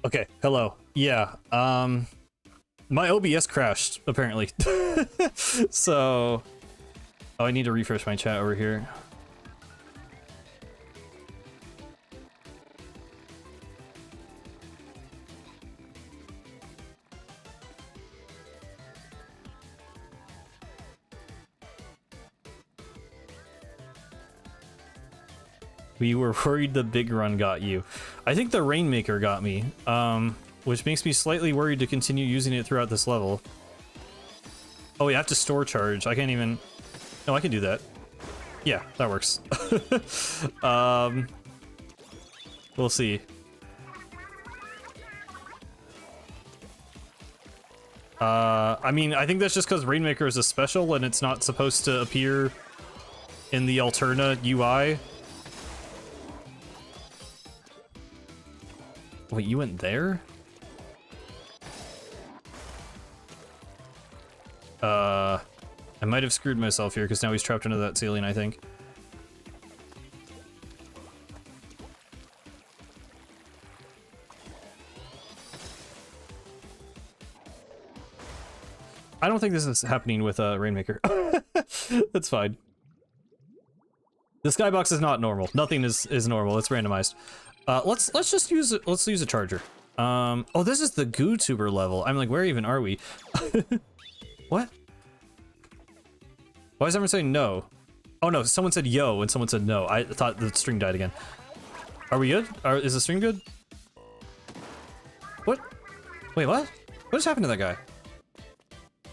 Okay, hello. Yeah, my OBS crashed, apparently. So... Oh, I need to refresh my chat over here. We were worried the big run got you. I think the Rainmaker got me, which makes me slightly worried to continue using it throughout this level. Oh, you have to store charge. I can't even... No, I can do that. Yeah, that works. We'll see. I mean, I think that's just because Rainmaker is a special and it's not supposed to appear in the Alterna UI. Wait, you went there? I might have screwed myself here because now he's trapped under that ceiling, I think. I don't think this is happening with Rainmaker. That's fine. The skybox is not normal. Nothing is normal. It's randomized. Let's just use it. Let's use a charger. Oh, this is the goo tuber level. I'm like, where even are we? What? Why is everyone saying no? Oh no, someone said yo and someone said no. I thought the stream died again. Are we good? Is the stream good? What? Wait, what? What just happened to that guy?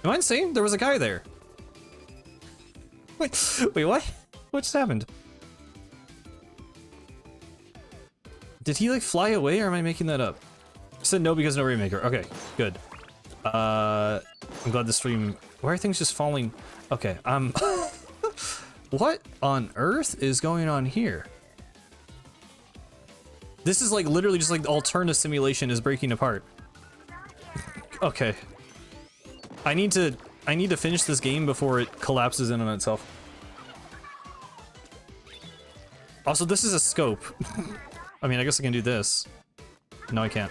Am I insane? There was a guy there. Wait, what? What just happened? Did he like fly away or am I making that up? I said no because no Rainmaker. Okay, good. I'm glad the stream... Why are things just falling? Okay, what on earth is going on here? This is like literally just like the Alterna simulation is breaking apart. Okay. I need to finish this game before it collapses in on itself. Also, this is a scope. I mean, I guess I can do this. No, I can't.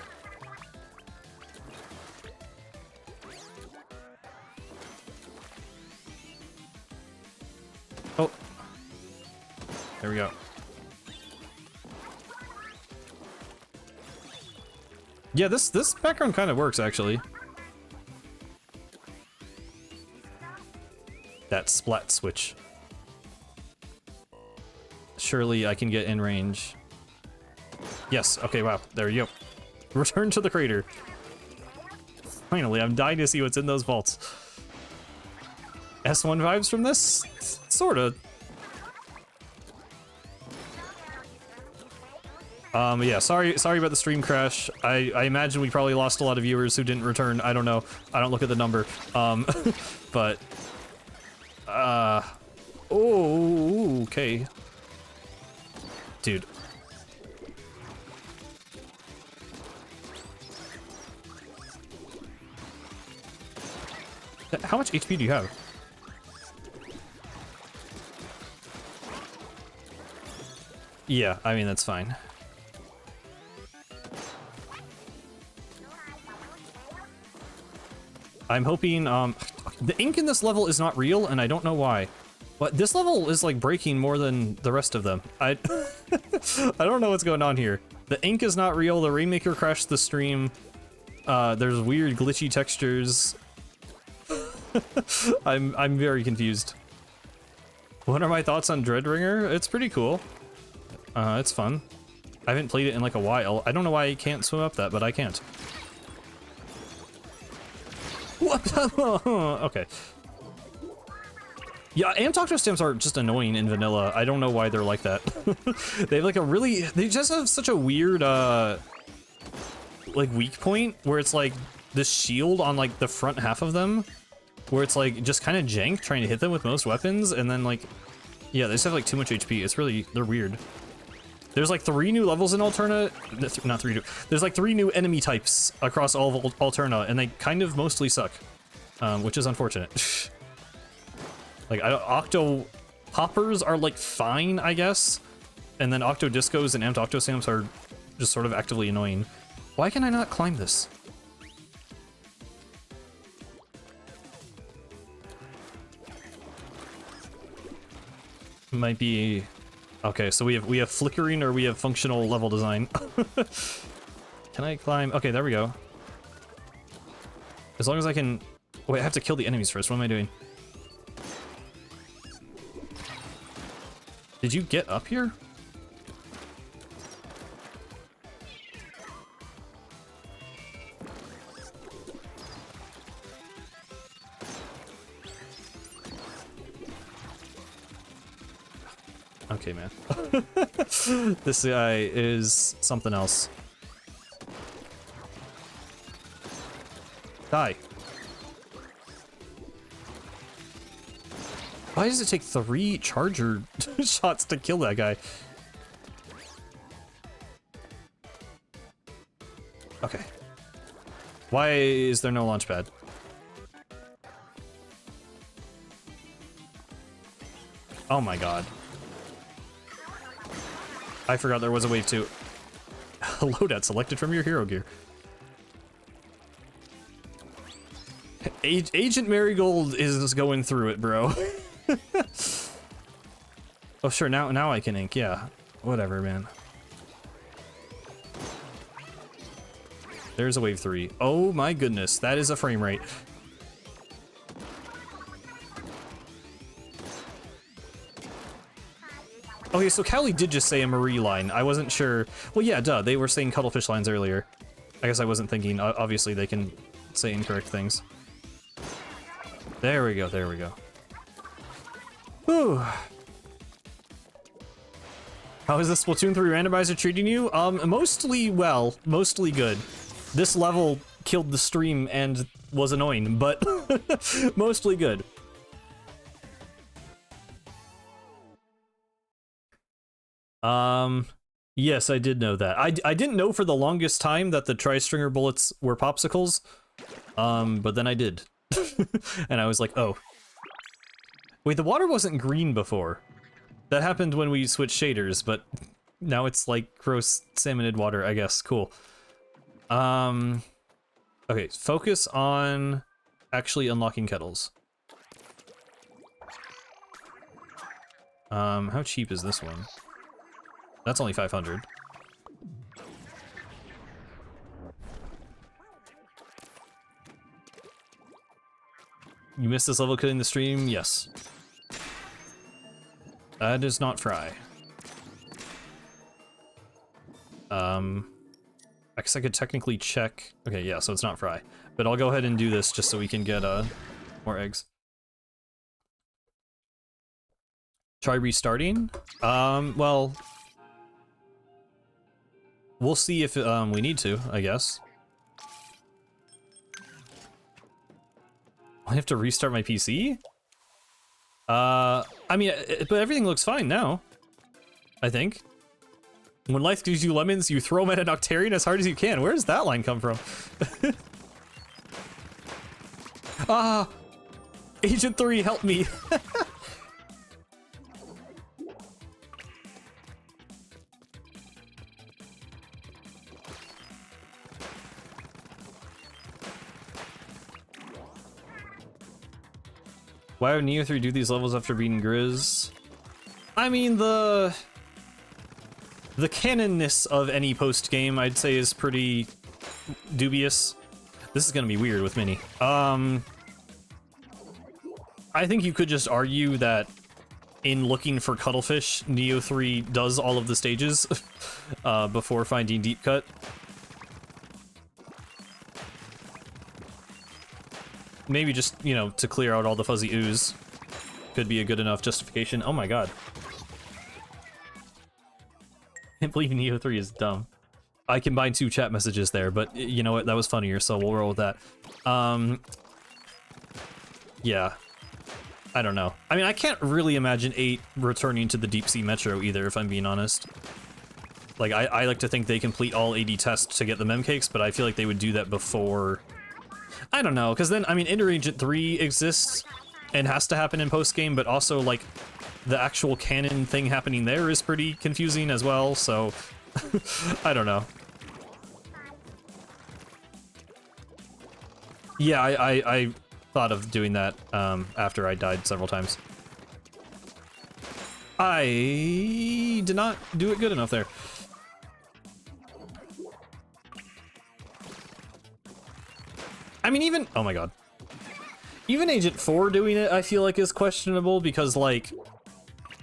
Oh. There we go. Yeah, this background kind of works, actually. That splat switch. Surely I can get in range. Yes, okay, wow, there you go. Return to the crater. Finally, I'm dying to see what's in those vaults. S1 vibes from this? Sorta. Yeah, sorry about the stream crash. I imagine we probably lost a lot of viewers who didn't return. I don't know. I don't look at the number. But... Oh, okay. Dude. How much HP do you have? Yeah, I mean, that's fine. I'm hoping, the ink in this level is not real, and I don't know why. But this level is, like, breaking more than the rest of them. I don't know what's going on here. The ink is not real, the Rainmaker crashed the stream. There's weird glitchy textures. I'm very confused. What are my thoughts on Dreadringer? It's pretty cool. It's fun. I haven't played it in like a while. I don't know why I can't swim up that, but I can't. Okay. Yeah, Amtocto stamps are just annoying in vanilla. I don't know why they're like that. They have like a really... They just have such a weird, like weak point where it's like this shield on like the front half of them where it's like just kind of jank trying to hit them with most weapons and then like... Yeah, they just have like too much HP. It's really... They're weird. There's like 3 new levels in Alterna. Not 3 new. There's like 3 new enemy types across all of Alterna, and they kind of mostly suck, which is unfortunate. Like Octo Hoppers are like fine, I guess, and then Octo Discos and Amped Octo Stamps are just sort of actively annoying. Why can I not climb this? Might be... Okay, so we have flickering or we have functional level design. Can I climb? Okay, there we go. As long as I can... Wait, I have to kill the enemies first. What am I doing? Did you get up here? Okay, man. This guy is something else. Die. Why does it take 3 charger shots to kill that guy? Okay. Why is there no launch pad? Oh my god. I forgot there was a wave 2. Loadout selected from your hero gear. Agent Marigold is going through it, bro. Oh sure, now I can ink, yeah. Whatever, man. There's a wave 3. Oh my goodness, that is a frame rate. Okay, so Callie did just say a Marie line. I wasn't sure. Well, yeah, duh. They were saying cuttlefish lines earlier. I guess I wasn't thinking. Obviously, they can say incorrect things. There we go. There we go. Whew. How is the Splatoon 3 randomizer treating you? Mostly well. Mostly good. This level killed the stream and was annoying, but mostly good. Yes, I did know that. I didn't know for the longest time that the tri-stringer bullets were popsicles, but then I did. And I was like, oh. Wait, the water wasn't green before. That happened when we switched shaders, but now it's like gross salmonid water, I guess. Cool. Okay, focus on actually unlocking kettles. How cheap is this one? That's only 500. You missed this level cutting the stream? Yes. That is not fry. I guess I could technically check. Okay, yeah, so it's not fry. But I'll go ahead and do this just so we can get more eggs. Try restarting? Well, we'll see if we need to, I guess. I have to restart my PC? I mean, but everything looks fine now, I think. When life gives you lemons, you throw them at an Octarian as hard as you can. Where does that line come from? Ah! Agent 3, help me! Why would Neo 3 do these levels after beating Grizz? I mean, the canonness of any post-game, I'd say, is pretty dubious. This is gonna be weird with Mini. I think you could just argue that in looking for Cuttlefish, Neo 3 does all of the stages before finding Deep Cut. Maybe just, you know, to clear out all the fuzzy ooze could be a good enough justification. Oh my god. I can't believe Neo 3 is dumb. I combined 2 chat messages there, but you know what? That was funnier, so we'll roll with that. Yeah. I don't know. I mean, I can't really imagine 8 returning to the Deep Sea Metro either, if I'm being honest. Like, I like to think they complete all 80 tests to get the mem cakes, but I feel like they would do that before... I don't know, because then, I mean, Interagent 3 exists and has to happen in post-game, but also, like, the actual canon thing happening there is pretty confusing as well, so... I don't know. Yeah, I thought of doing that after I died several times. I did not do it good enough there. I mean, even, oh my god. Even Agent 4 doing it, I feel like is questionable because, like,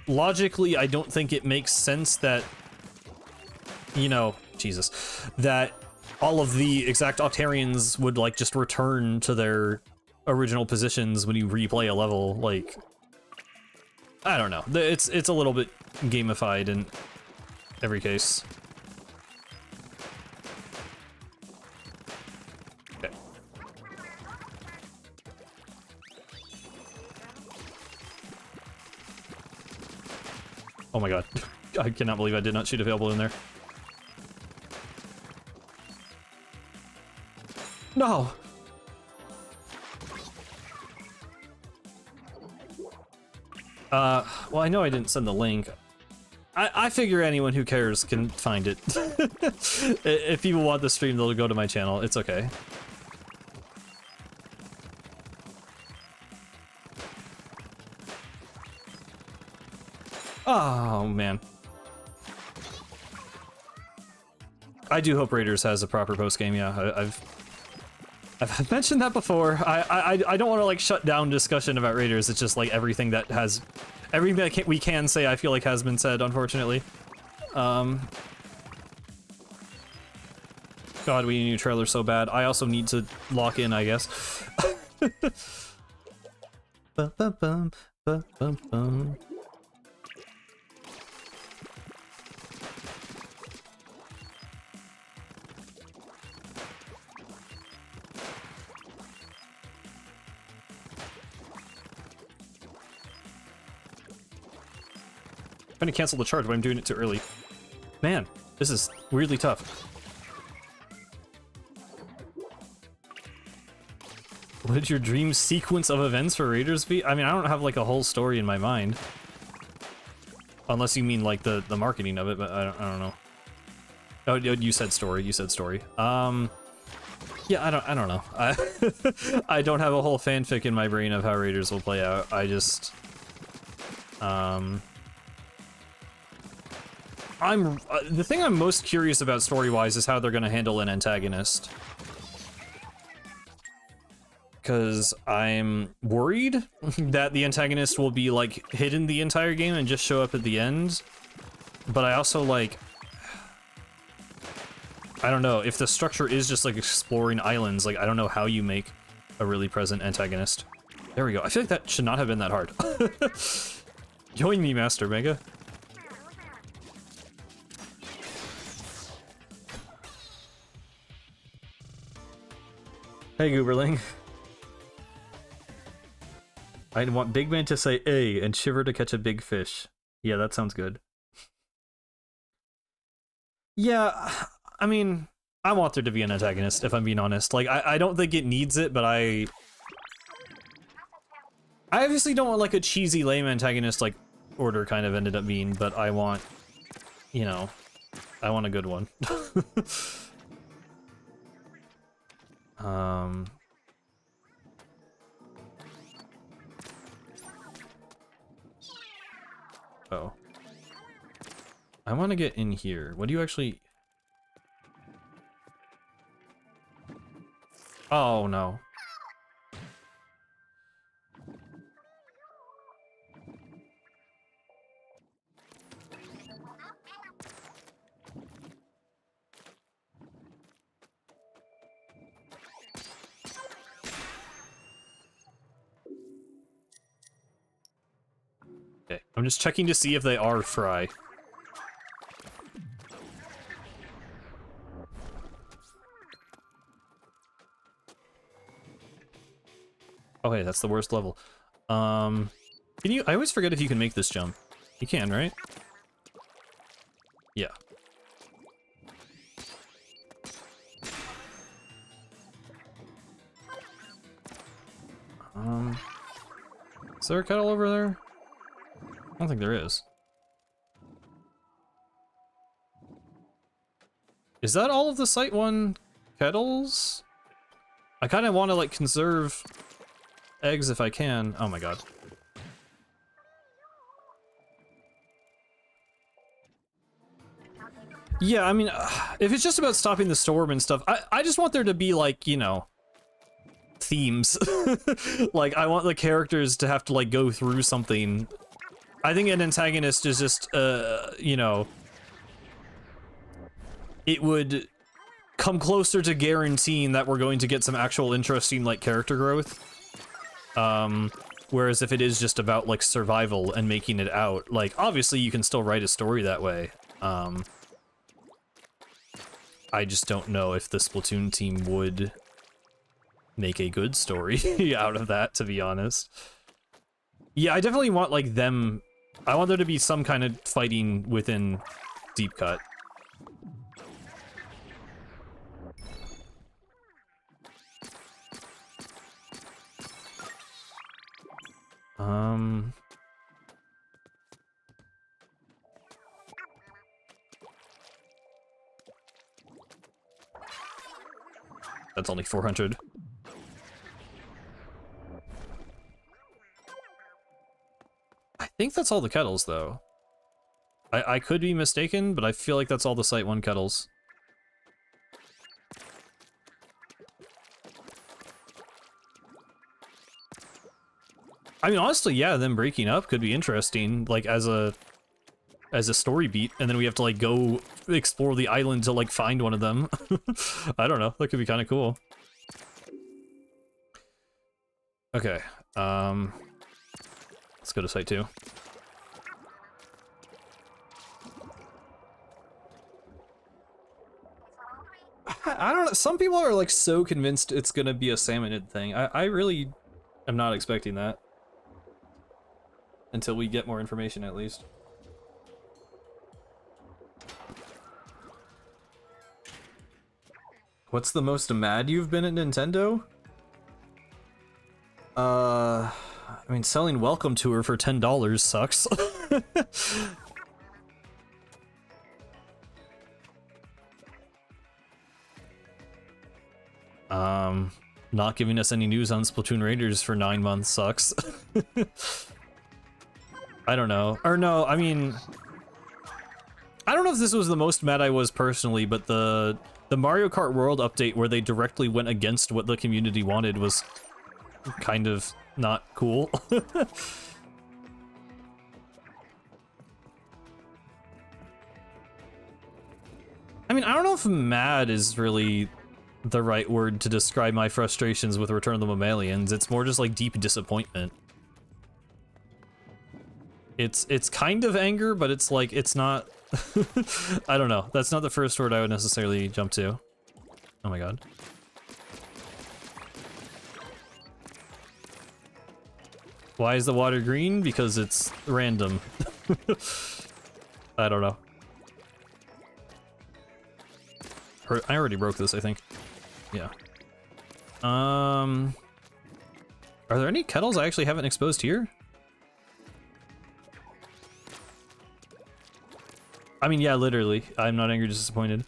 logically, I don't think it makes sense that, you know, Jesus, that all of the exact Octarians would, like, just return to their original positions when you replay a level. Like, I don't know. It's a little bit gamified in every case. Okay. Oh my god. I cannot believe I did not shoot available in there. No! Well, I know I didn't send the link. I figure anyone who cares can find it. If people want the stream, they'll go to my channel. It's okay. Oh, man. I do hope Raiders has a proper post-game, yeah. I've mentioned that before. I don't want to, like, shut down discussion about Raiders. It's just, like, everything that we can say, I feel like, has been said, unfortunately. God, we need a new trailer so bad. I also need to lock in, I guess. Bum, bum, bum, bum, bum, bum. I'm trying to cancel the charge, but I'm doing it too early. Man, this is weirdly tough. What did your dream sequence of events for Raiders be? I mean, I don't have like a whole story in my mind. Unless you mean like the marketing of it, but I don't know. Oh, you said story, you said story. Yeah, I don't know. I don't have a whole fanfic in my brain of how Raiders will play out. I just the thing I'm most curious about story-wise is how they're gonna handle an antagonist. Because I'm worried that the antagonist will be, like, hidden the entire game and just show up at the end. But I also, like, I don't know, if the structure is just, like, exploring islands, like, I don't know how you make a really present antagonist. There we go. I feel like that should not have been that hard. Join me, Master Mega. Hey, Gooberling. I want Big Man to say "ay" and Shiver to catch a big fish. Yeah, that sounds good. Yeah, I mean, I want there to be an antagonist, if I'm being honest. Like, I don't think it needs it, but I obviously don't want, like, a cheesy, lame antagonist like Order kind of ended up being, but I want, you know, I want a good one. Oh. I want to get in here. What do you actually... Oh, no. Okay, I'm just checking to see if they are fry. Oh, hey, that's the worst level. Can you... I always forget if you can make this jump. You can, right? Yeah. Is there a kettle over there? I don't think there is. Is that all of the Site 1 kettles? I kind of want to like conserve eggs if I can. Oh my god. Yeah, I mean, if it's just about stopping the storm and stuff, I just want there to be like, you know, themes. Like, I want the characters to have to like go through something. I think an antagonist is just, you know, it would come closer to guaranteeing that we're going to get some actual interesting like character growth. Whereas if it is just about like survival and making it out, like obviously you can still write a story that way. I just don't know if the Splatoon team would make a good story out of that, to be honest. Yeah, I definitely want like them, I want there to be some kind of fighting within Deep Cut. That's only 400. I think that's all the kettles, though. I could be mistaken, but I feel like that's all the Site 1 kettles. I mean, honestly, yeah, them breaking up could be interesting, like, as a story beat, and then we have to, like, go explore the island to, like, find one of them. I don't know, that could be kind of cool. Okay, let's go to Site 2. I don't know, some people are, like, so convinced it's gonna be a salmonid thing. I really am not expecting that. Until we get more information, at least. What's the most mad you've been at Nintendo? I mean, selling Welcome Tour for $10 sucks. Not giving us any news on Splatoon Raiders for 9 months sucks. I don't know. Or no, I mean, I don't know if this was the most mad I was personally, but the Mario Kart World update where they directly went against what the community wanted was kind of not cool. I mean, I don't know if mad is really the right word to describe my frustrations with Return of the Mammalians. It's more just like deep disappointment. It's kind of anger, but it's like, it's not... I don't know. That's not the first word I would necessarily jump to. Oh my god. Why is the water green? Because it's random. I don't know. I already broke this, I think. Yeah. Are there any kettles I actually haven't exposed here? I mean, yeah, literally. I'm not angry, just disappointed.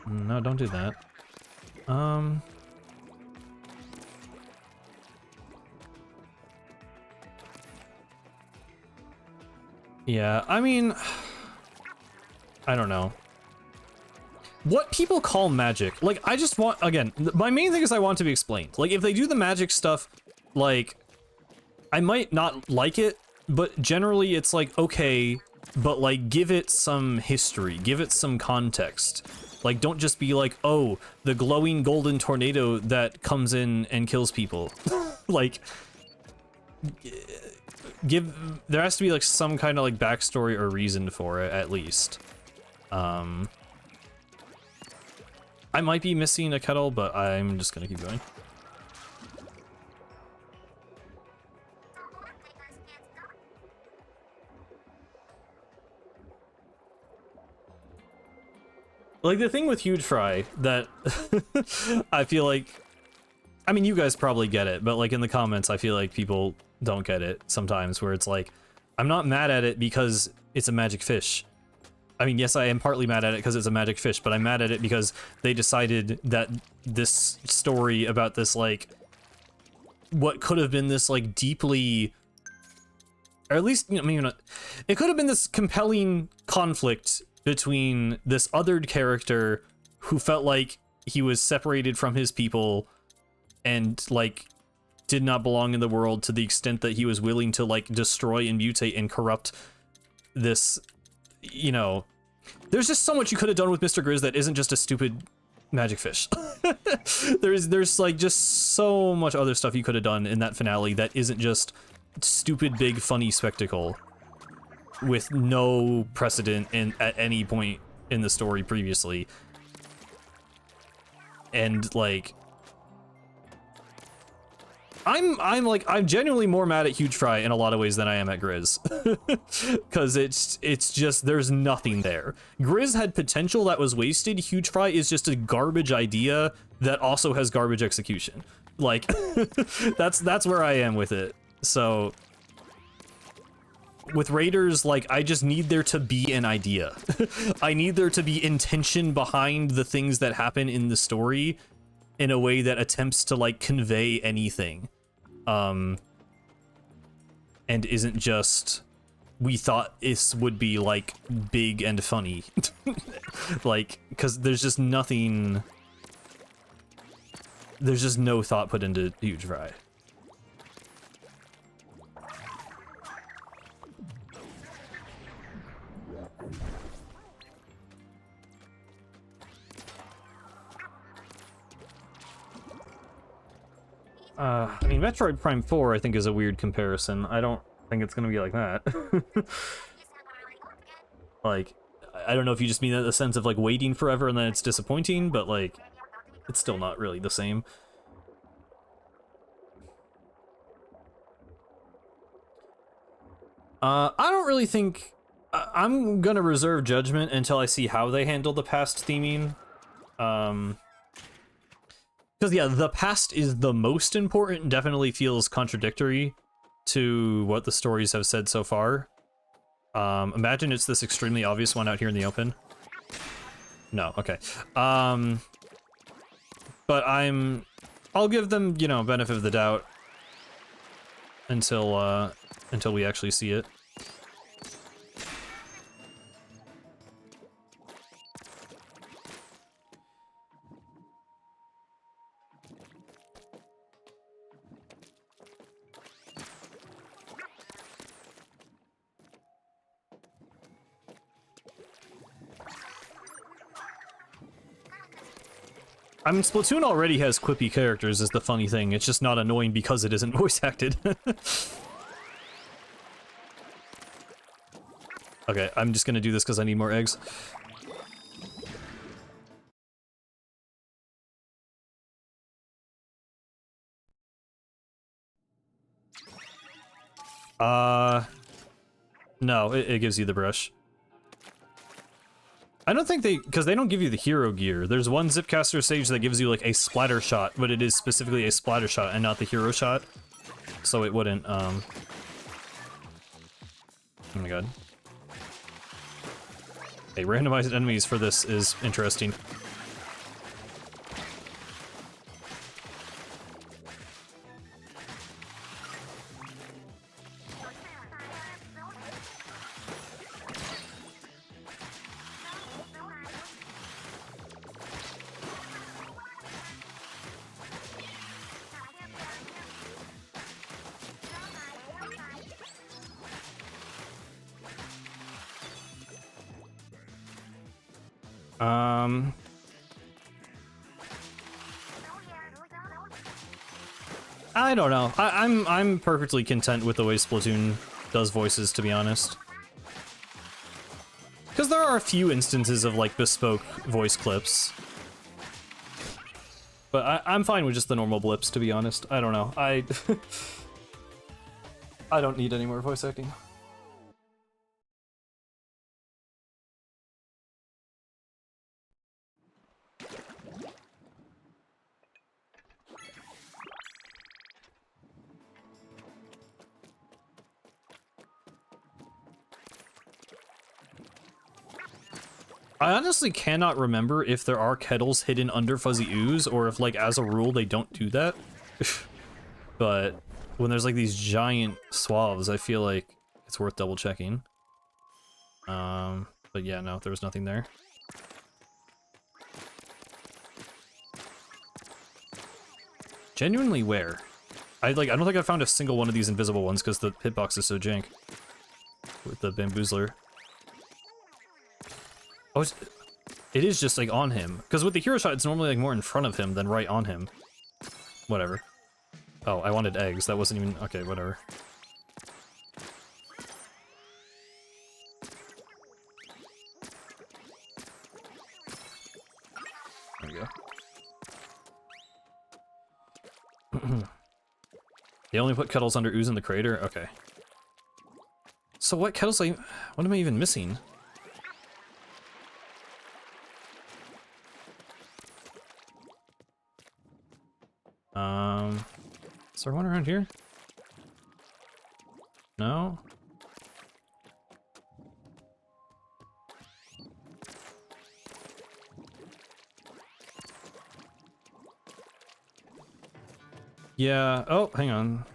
No, don't do that. Yeah, I mean, I don't know. What people call magic, like, I just want, again, my main thing is I want to be explained. Like, if they do the magic stuff, like, I might not like it, but generally it's like, okay, but like, give it some history, give it some context. Like, don't just be like, oh, the glowing golden tornado that comes in and kills people. Like, there has to be like some kind of like backstory or reason for it, at least. I might be missing a kettle, but I'm just gonna keep going. Like, the thing with Huge Fry that I feel like, I mean, you guys probably get it, but like in the comments, I feel like people don't get it sometimes, where it's like, I'm not mad at it because it's a magic fish. I mean, yes, I am partly mad at it because it's a magic fish, but I'm mad at it because they decided that this story about this, like, what could have been this, like, deeply, or at least, you know, maybe not, it could have been this compelling conflict between this othered character who felt like he was separated from his people and, like, did not belong in the world to the extent that he was willing to, like, destroy and mutate and corrupt this, you know, there's just so much you could have done with Mr. Grizz that isn't just a stupid magic fish. there's like just so much other stuff you could have done in that finale that isn't just stupid big funny spectacle with no precedent at any point in the story previously. And like I'm genuinely more mad at Huge Fry in a lot of ways than I am at Grizz. Because it's just, there's nothing there. Grizz had potential that was wasted. Huge Fry is just a garbage idea that also has garbage execution. Like, that's where I am with it. So, with Raiders, like, I just need there to be an idea. I need there to be intention behind the things that happen in the story in a way that attempts to, like, convey anything. And isn't just, we thought this would be, like, big and funny. Like, because there's just nothing, there's just no thought put into Huge Fry. I mean, Metroid Prime 4, I think, is a weird comparison. I don't think it's gonna be like that. Like, I don't know if you just mean that in the sense of, like, waiting forever and then it's disappointing, but, like, it's still not really the same. I don't really think... I'm gonna reserve judgment until I see how they handle the past theming. Because, yeah, the past is the most important and definitely feels contradictory to what the stories have said so far. Imagine it's this extremely obvious one out here in the open. No, okay. But I'll give them, you know, benefit of the doubt until we actually see it. I mean, Splatoon already has quippy characters, is the funny thing. It's just not annoying because it isn't voice acted. Okay, I'm just gonna do this because I need more eggs. No, it gives you the brush. I don't think because they don't give you the hero gear. There's one Zipcaster stage that gives you, like, a splatter shot, but it is specifically a splatter shot and not the hero shot. So it wouldn't, oh my god. Hey, randomized enemies for this is interesting. I don't know. I'm perfectly content with the way Splatoon does voices, to be honest. Because there are a few instances of, like, bespoke voice clips. But I'm fine with just the normal blips, to be honest. I don't know. I don't need any more voice acting. I honestly cannot remember if there are kettles hidden under fuzzy ooze, or if, like, as a rule, they don't do that. But when there's, like, these giant swaths, I feel like it's worth double checking. But yeah, no, there was nothing there. Genuinely where? I don't think I found a single one of these invisible ones because the hitbox is so jank with the bamboozler. Oh, it is just like on him, because with the hero shot it's normally like more in front of him than right on him. Whatever. Oh, I wanted eggs. That wasn't even okay. Whatever. There we go. They only put kettles under ooze in the crater? Okay. So what kettles what am I even missing? Is there one around here? No? Yeah, oh, hang on.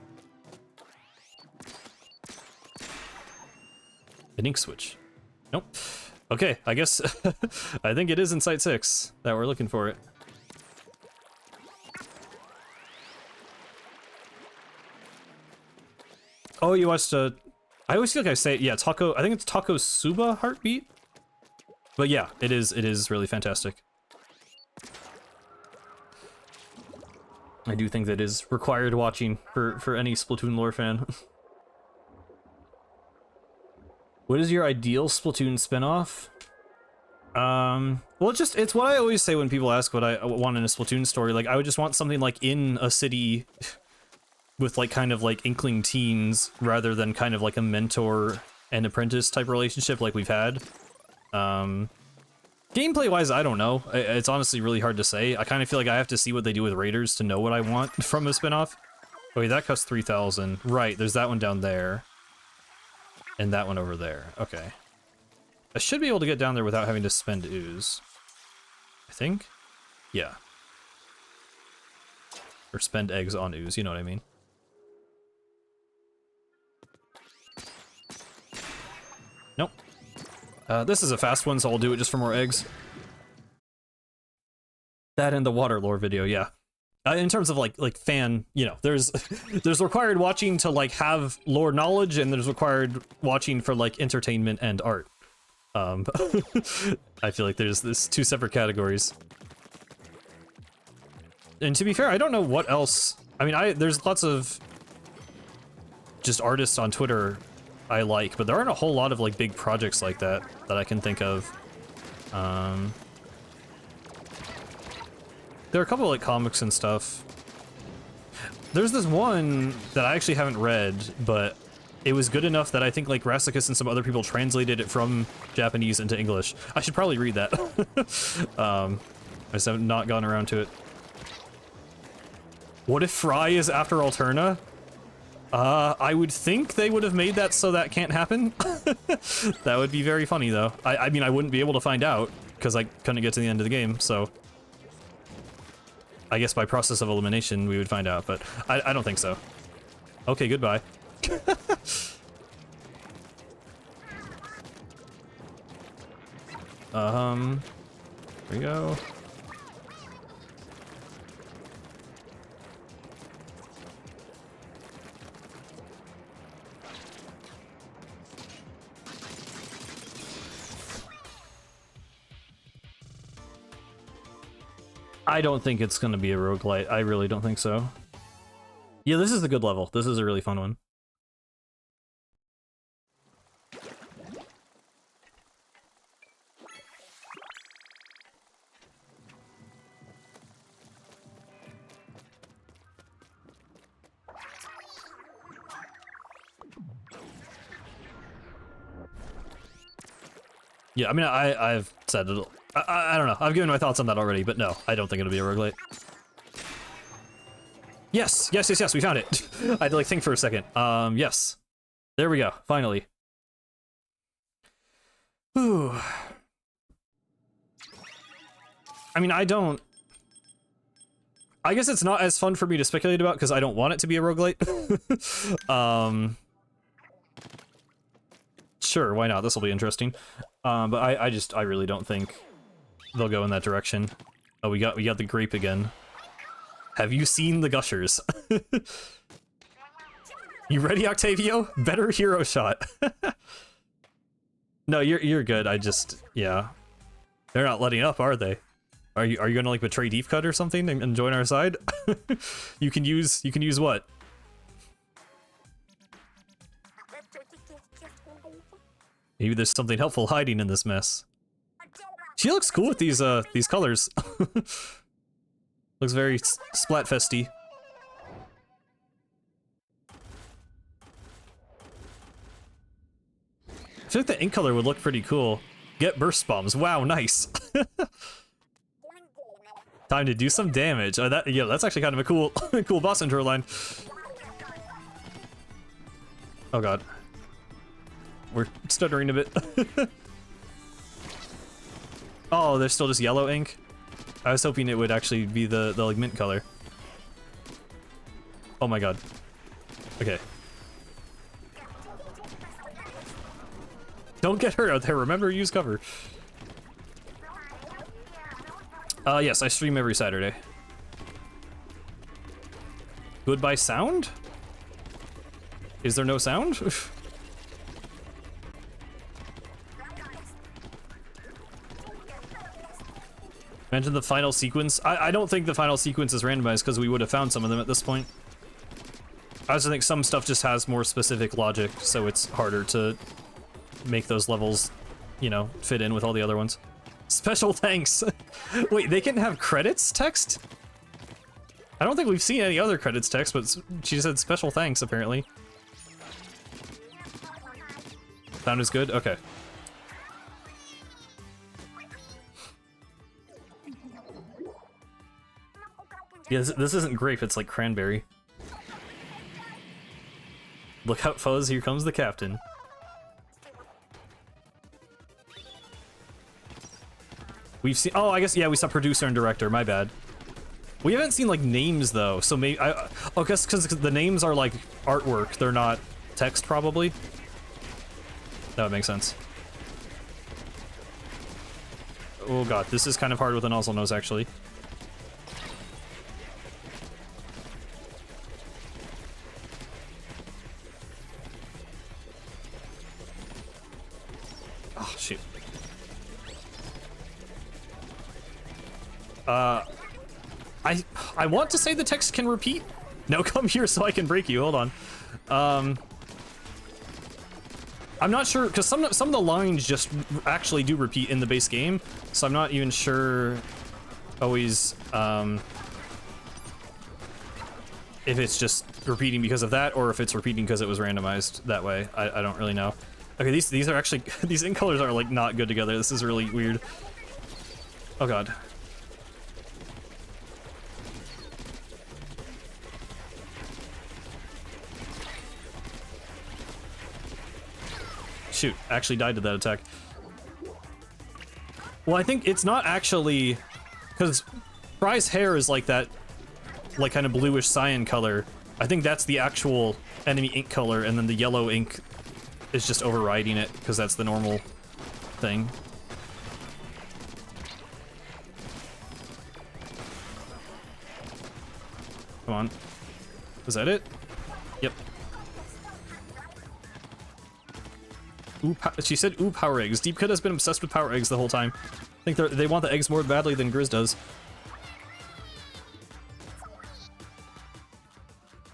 An ink switch. Nope. Okay, I guess I think it is in Site 6 that we're looking for it. Oh, you watched I always feel like I say it, yeah, Taco, I think it's Taco Suba Heartbeat? But yeah, it is really fantastic. I do think that is required watching for any Splatoon lore fan. What is your ideal Splatoon spinoff? Well, it's what I always say when people ask what I want in a Splatoon story. Like, I would just want something like in a city with like kind of like inkling teens rather than kind of like a mentor and apprentice type relationship like we've had. Gameplay wise, I don't know. It's honestly really hard to say. I kind of feel like I have to see what they do with Raiders to know what I want from a spinoff. Oh, wait, that costs 3,000. Right, there's that one down there. And that one over there. Okay. I should be able to get down there without having to spend ooze. I think? Yeah. Or spend eggs on ooze, you know what I mean? Nope. This is a fast one, so I'll do it just for more eggs. That and the water lore video, yeah. In terms of like fan, you know, there's required watching to like have lore knowledge, and there's required watching for like entertainment and art. I feel like there's two separate categories. And to be fair, I don't know what else. I mean, there's lots of just artists on Twitter I like, but there aren't a whole lot of like big projects like that I can think of. There are a couple of like comics and stuff. There's this one that I actually haven't read, but it was good enough that I think like Rassicus and some other people translated it from Japanese into English. I should probably read that. I just have not gone around to it. What if Fry is after Alterna? I would think they would have made that so that can't happen. That would be very funny though. I mean, I wouldn't be able to find out because I couldn't get to the end of the game, so I guess by process of elimination we would find out, but I don't think so. Okay, goodbye. Here we go. I don't think it's gonna be a roguelite. I really don't think so. Yeah, this is a good level. This is a really fun one. Yeah, I mean, I've said it. I don't know. I've given my thoughts on that already, but no, I don't think it'll be a roguelite. Yes, yes, yes, yes, we found it. I had to like think for a second. Yes. There we go, finally. Whew. I mean, I guess it's not as fun for me to speculate about because I don't want it to be a roguelite. Sure, why not? This will be interesting. But I really don't think they'll go in that direction. Oh, we got the grape again. Have you seen the gushers? You ready, Octavio? Better hero shot. No, you're good. Yeah. They're not letting up, are they? Are you gonna like betray Deep Cut or something and join our side? You can use what? Maybe there's something helpful hiding in this mess. She looks cool with these colors. Looks very Splatfesty. I feel like the ink color would look pretty cool. Get burst bombs. Wow, nice. Time to do some damage. Oh, that's actually kind of a cool, cool boss intro line. Oh god, we're stuttering a bit. Oh, there's still just yellow ink. I was hoping it would actually be the like mint color. Oh my god. Okay. Don't get hurt out there. Remember, use cover. Yes, I stream every Saturday. Goodbye sound? Is there no sound? Mention the final sequence. I don't think the final sequence is randomized because we would have found some of them at this point. I also think some stuff just has more specific logic, so it's harder to make those levels, you know, fit in with all the other ones. Special thanks. Wait, they can have credits text? I don't think we've seen any other credits text, but she said special thanks, apparently. Sound is good? Okay. Yeah, this isn't grape, it's like cranberry. Look out, foes, here comes the captain. We've seen, oh, I guess, yeah, we saw producer and director, my bad. We haven't seen, like, names, though, so maybe, oh, guess because the names are, like, artwork, they're not text, probably. That would make sense. Oh god, this is kind of hard with a nozzle nose, actually. Oh, shoot. I want to say the text can repeat. No, come here so I can break you. Hold on. I'm not sure because some of the lines just actually do repeat in the base game, so I'm not even sure always if it's just repeating because of that or if it's repeating because it was randomized that way. I don't really know. Okay, these are actually these ink colors are like not good together. This is really weird. Oh god. Shoot, actually died to that attack. Well, I think it's not actually because Fry's hair is like that, like kind of bluish cyan color. I think that's the actual enemy ink color, and then the yellow ink is just overriding it because that's the normal thing. Come on. Was that it? Yep. Ooh, she said, ooh, power eggs. Deep Cut has been obsessed with power eggs the whole time. I think they want the eggs more badly than Grizz does.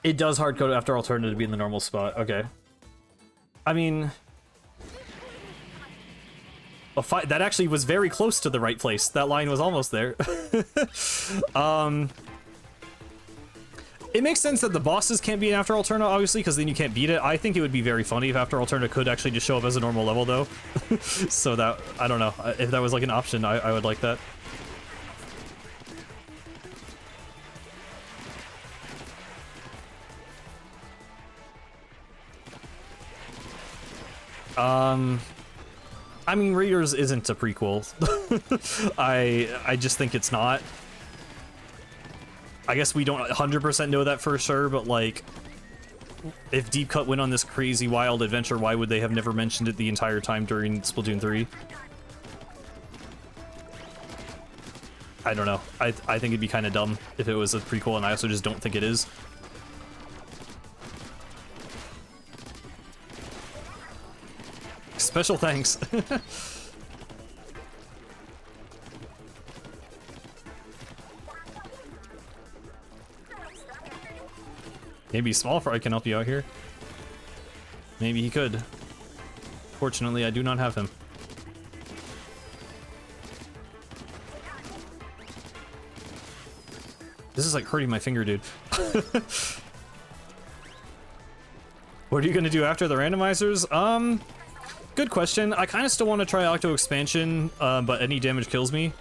It does hard code after alternative to be in the normal spot. Okay. I mean... that actually was very close to the right place. That line was almost there. It makes sense that the bosses can't be in After Alterna, obviously, because then you can't beat it. I think it would be very funny if After Alterna could actually just show up as a normal level, though. So that, I don't know. If that was like an option, I would like that. I mean, Raiders isn't a prequel. I just think it's not. I guess we don't 100% know that for sure, but like, if Deep Cut went on this crazy wild adventure, why would they have never mentioned it the entire time during Splatoon 3? I don't know. I think it'd be kind of dumb if it was a prequel, and I also just don't think it is. Special thanks. Maybe Small Fry can help you out here. Maybe he could. Fortunately, I do not have him. This is like hurting my finger, dude. What are you gonna do after the randomizers? Good question. I kind of still want to try Octo Expansion, but any damage kills me.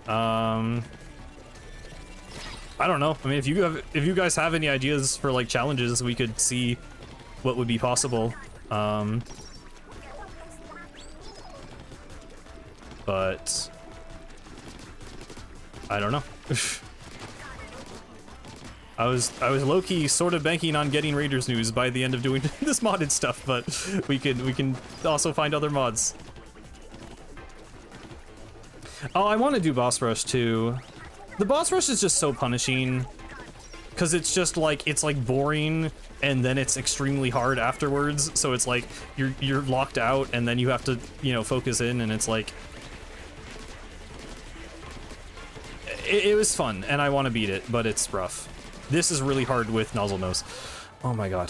I don't know. I mean, if you guys have any ideas for like challenges, we could see what would be possible. But I don't know. I was low-key sort of banking on getting Raiders news by the end of doing this modded stuff, but we can also find other mods. Oh, I want to do Boss Rush too. The Boss Rush is just so punishing, because it's just like, it's like boring, and then it's extremely hard afterwards, so it's like, you're locked out, and then you have to, you know, focus in, and it's like... It was fun, and I want to beat it, but it's rough. This is really hard with Nozzle Nose. Oh my god.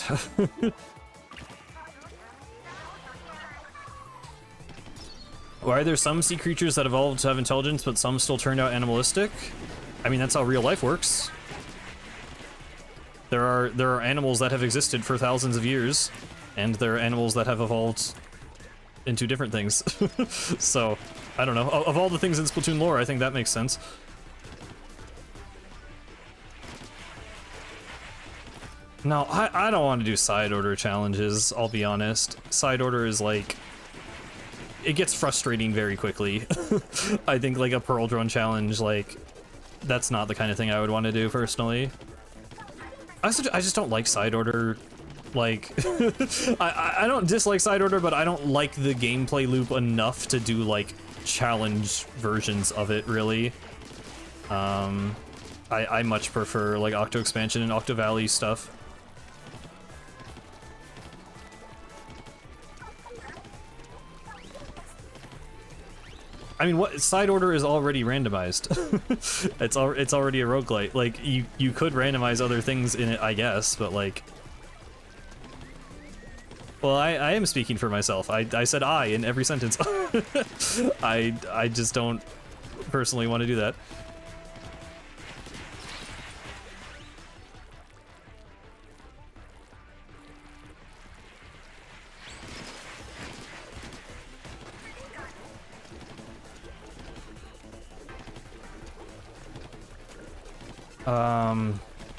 Why are there some sea creatures that evolved to have intelligence, but some still turned out animalistic? I mean, that's how real life works. There are animals that have existed for thousands of years, and there are animals that have evolved into different things. So, I don't know. Of all the things in Splatoon lore, I think that makes sense. No, I don't want to do side order challenges, I'll be honest. Side order is like... It gets frustrating very quickly. I think like a Pearl Drone challenge, like... That's not the kind of thing I would want to do, personally. I just don't like side order. Like, I don't dislike side order, but I don't like the gameplay loop enough to do, like, challenge versions of it, really. I much prefer, like, Octo Expansion and Octo Valley stuff. I mean, what side order is already randomized? it's already a roguelite. Like, you could randomize other things in it, I guess, but like... Well, I am speaking for myself. I said I in every sentence. I just don't personally want to do that.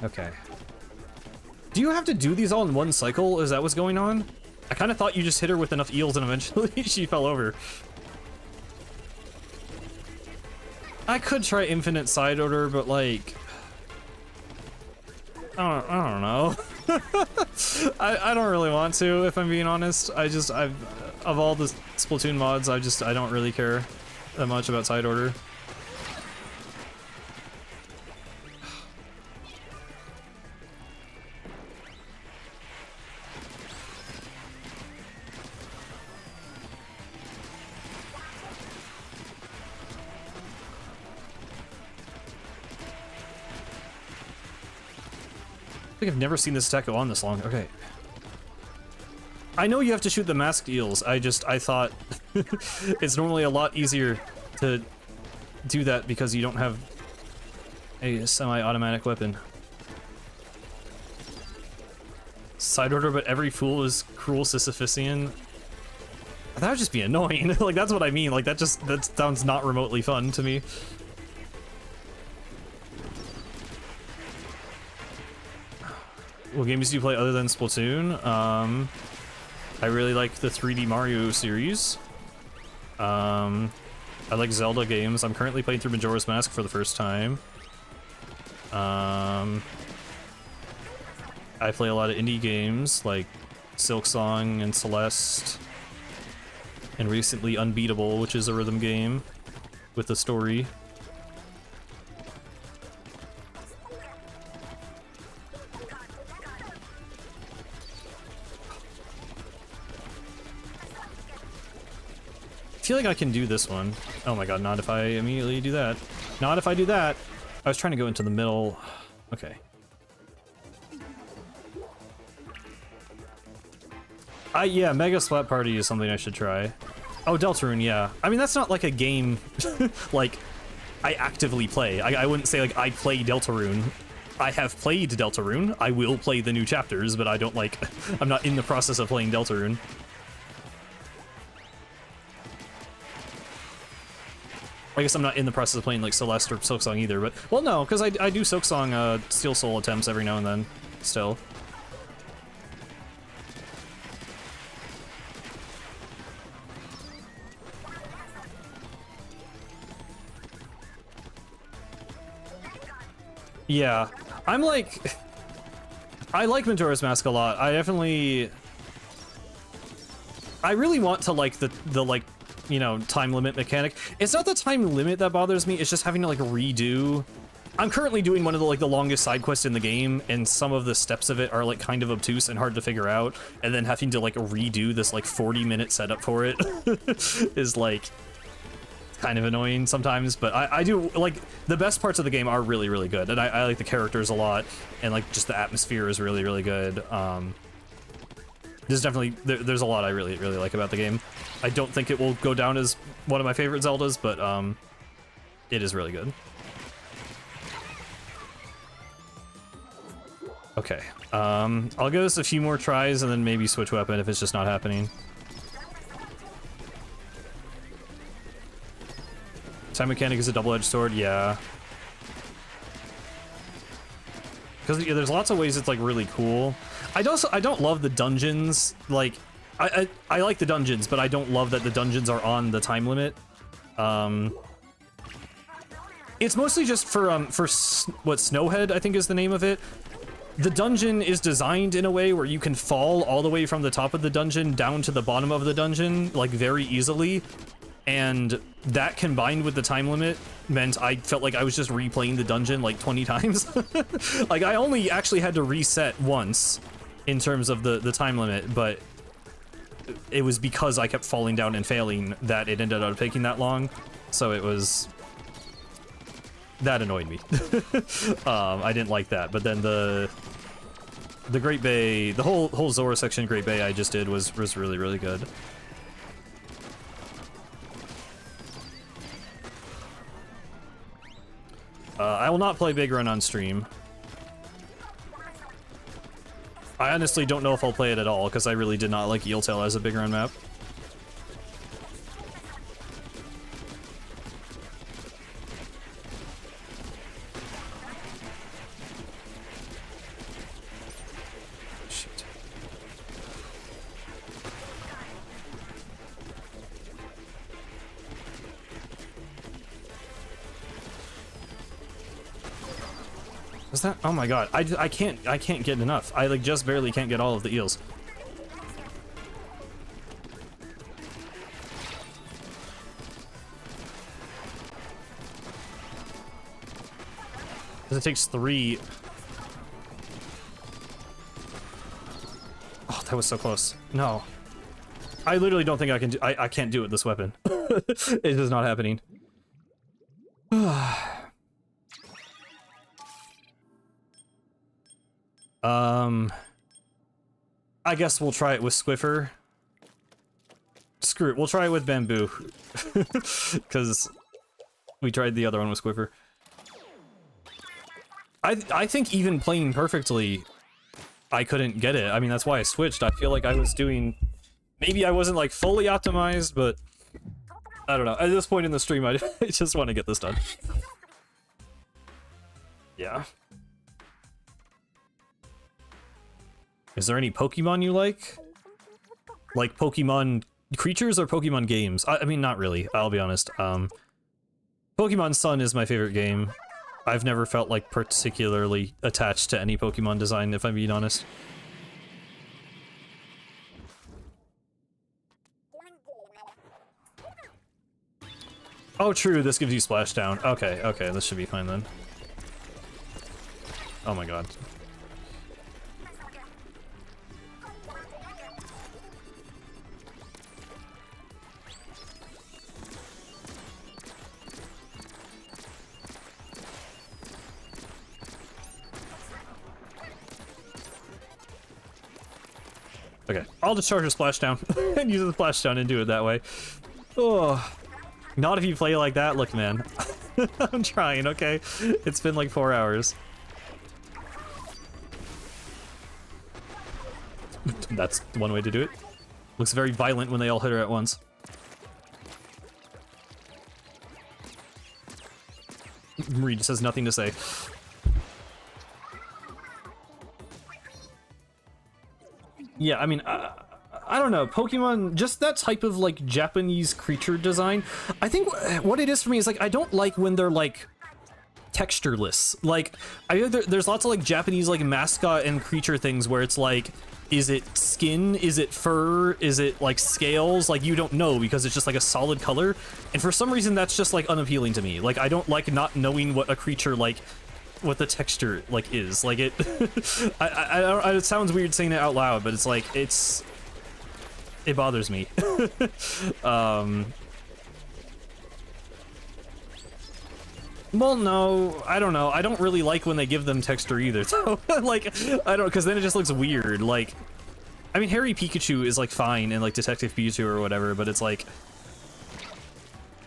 Okay. Do you have to do these all in one cycle? Is that what's going on? I kind of thought you just hit her with enough eels and eventually she fell over. I could try infinite side order, but like... I don't know. I don't really want to, if I'm being honest. Of all the Splatoon mods, I don't really care that much about side order. I think I've never seen this attack go on this long. Okay. I know you have to shoot the masked eels. I thought it's normally a lot easier to do that because you don't have a semi-automatic weapon. Side order, but every fool is cruel Sisyphusian. That would just be annoying. Like, that's what I mean. Like, that sounds not remotely fun to me. What games do you play other than Splatoon? I really like the 3D Mario series. I like Zelda games. I'm currently playing through Majora's Mask for the first time. I play a lot of indie games like Silksong and Celeste, and recently Unbeatable, which is a rhythm game with a story. I feel like I can do this one. Oh my god, not if I immediately do that. Not if I do that. I was trying to go into the middle. Okay. Yeah, Mega Splat Party is something I should try. Oh, Deltarune, yeah. I mean, that's not like a game, like, I actively play. I wouldn't say, like, I play Deltarune. I have played Deltarune. I will play the new chapters, but I don't, like, I'm not in the process of playing Deltarune. I guess I'm not in the process of playing, like, Celeste or Silksong either, but... Well, no, because I do Silksong, Steel Soul attempts every now and then, still. Yeah, I'm like... I like Majora's Mask a lot. I definitely... I really want to like the like, you know, time limit mechanic. It's not the time limit that bothers me, it's just having to like redo. I'm currently doing one of the like the longest side quests in the game, and some of the steps of it are like kind of obtuse and hard to figure out, and then having to like redo this like 40-minute setup for it is like kind of annoying sometimes. But I do like the best parts of the game are really, really good, and I like the characters a lot, and like just the atmosphere is really, really good. There's definitely there's a lot I really, really like about the game. I don't think it will go down as one of my favorite Zeldas, but it is really good. Okay, I'll give this a few more tries and then maybe switch weapon if it's just not happening. Time mechanic is a double-edged sword, yeah. Because yeah, there's lots of ways it's like really cool. I don't love the dungeons. Like, I like the dungeons, but I don't love that the dungeons are on the time limit. It's mostly just for what, Snowhead I think is the name of it. The dungeon is designed in a way where you can fall all the way from the top of the dungeon down to the bottom of the dungeon like very easily, and that combined with the time limit meant I felt like I was just replaying the dungeon like 20 times. Like, I only actually had to reset once in terms of the time limit, but it was because I kept falling down and failing that it ended up taking that long. So it was... that annoyed me. I didn't like that, but then the Great Bay, the whole Zora section Great Bay I just did was really, really good. I will not play Big Run on stream. I honestly don't know if I'll play it at all, because I really did not like Eeltail as a Big Run map. Shit. Is that? Oh my god! I can't get enough. I like just barely can't get all of the eels. Because it takes 3. Oh, that was so close. No, I literally don't think I can do. I can't do it with this weapon. It is not happening. I guess we'll try it with Squiffer. Screw it, we'll try it with Bamboo. Because we tried the other one with Squiffer. I think even playing perfectly, I couldn't get it. I mean, that's why I switched. I feel like I was doing... Maybe I wasn't, like, fully optimized, but... I don't know. At this point in the stream, I just want to get this done. Yeah. Is there any Pokemon you like? like Pokemon creatures or Pokemon games. I mean, not really, I'll be honest. Pokemon Sun is my favorite game. I've never felt like particularly attached to any Pokemon design, if I'm being honest. Oh, true, this gives you splashdown. Okay, okay, this should be fine then. Oh my god. Okay, I'll just charge a splashdown and use the splashdown and do it that way. Oh, not if you play like that. Look, man, I'm trying. Okay, it's been like 4 hours. That's one way to do it. Looks very violent when they all hit her at once. Marie just has nothing to say. Yeah, I mean, I don't know, Pokemon, just that type of, like, Japanese creature design, I think what it is for me is, like, I don't like when they're, like, textureless. Like, I know there's lots of, like, Japanese, like, mascot and creature things where it's, like, is it skin, is it fur, is it, like, scales? Like, you don't know because it's just, like, a solid color, and for some reason that's just, like, unappealing to me. Like, I don't like not knowing what a creature, like, what the texture like is. Like it it sounds weird saying it out loud, but it's like it bothers me. Well, no, I don't know. I don't really like when they give them texture either. So like I don't, because then it just looks weird. Like, I mean, Harry Pikachu is like fine and like Detective Pikachu or whatever, but it's like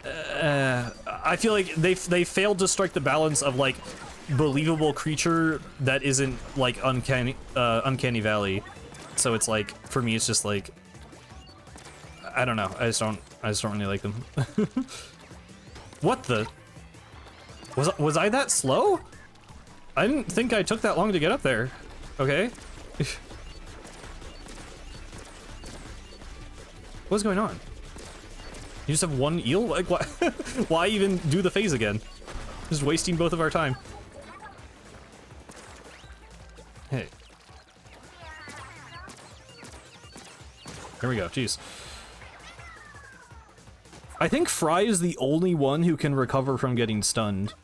I feel like they failed to strike the balance of like believable creature that isn't like uncanny valley. So it's like, for me it's just like, I don't know, I just don't really like them. What the was I that slow? I didn't think I took that long to get up there. Okay. What's going on? You just have one eel? Like, why why even do the phase again? Just wasting both of our time. Hey. There we go, jeez. I think Fry is the only one who can recover from getting stunned.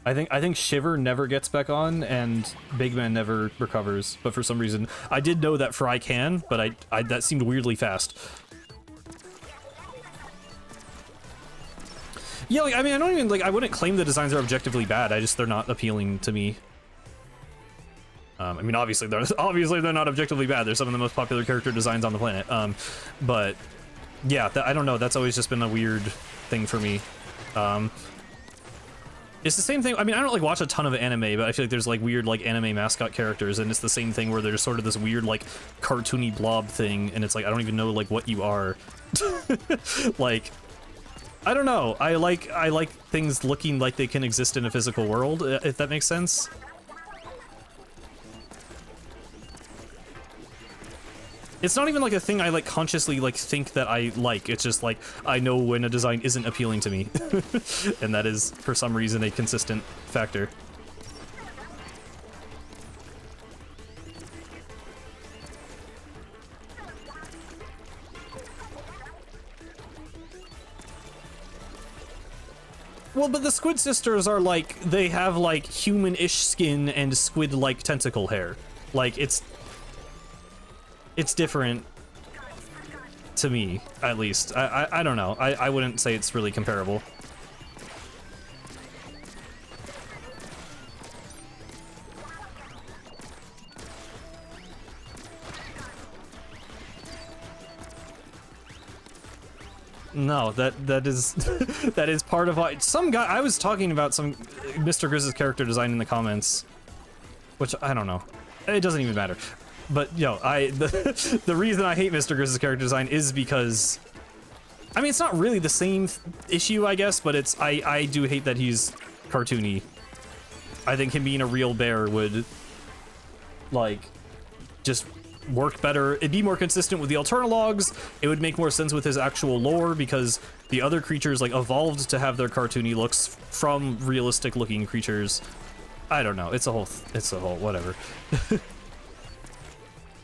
I think Shiver never gets back on, and Big Man never recovers, but for some reason, I did know that Fry can, but that seemed weirdly fast. Yeah, like, I mean, I don't even, like, I wouldn't claim the designs are objectively bad, they're not appealing to me. I mean, obviously they're not objectively bad. They're some of the most popular character designs on the planet. But yeah, I don't know. That's always just been a weird thing for me. It's the same thing. I mean, I don't like watch a ton of anime, but I feel like there's like weird like anime mascot characters, and it's the same thing where there's sort of this weird like cartoony blob thing, and it's like I don't even know like what you are. Like, I don't know. I like things looking like they can exist in a physical world, if that makes sense. It's not even like a thing I like consciously like think that I like. It's just like I know when a design isn't appealing to me. And that is for some reason a consistent factor. Well, but the Squid Sisters are like, they have like human-ish skin and squid-like tentacle hair. Like it's different to me, at least. I don't know. I wouldn't say it's really comparable. No, that is that is part of why some guy, I was talking about some Mr. Grizz's character design in the comments, which I don't know. It doesn't even matter. But yo, the reason I hate Mr. Grizz's character design is because, I mean, it's not really the same issue, I guess, but it's I do hate that he's cartoony. I think him being a real bear would like just work better. It'd be more consistent with the Alternalogs. It would make more sense with his actual lore because the other creatures like evolved to have their cartoony looks from realistic looking creatures. I don't know. It's a whole whatever.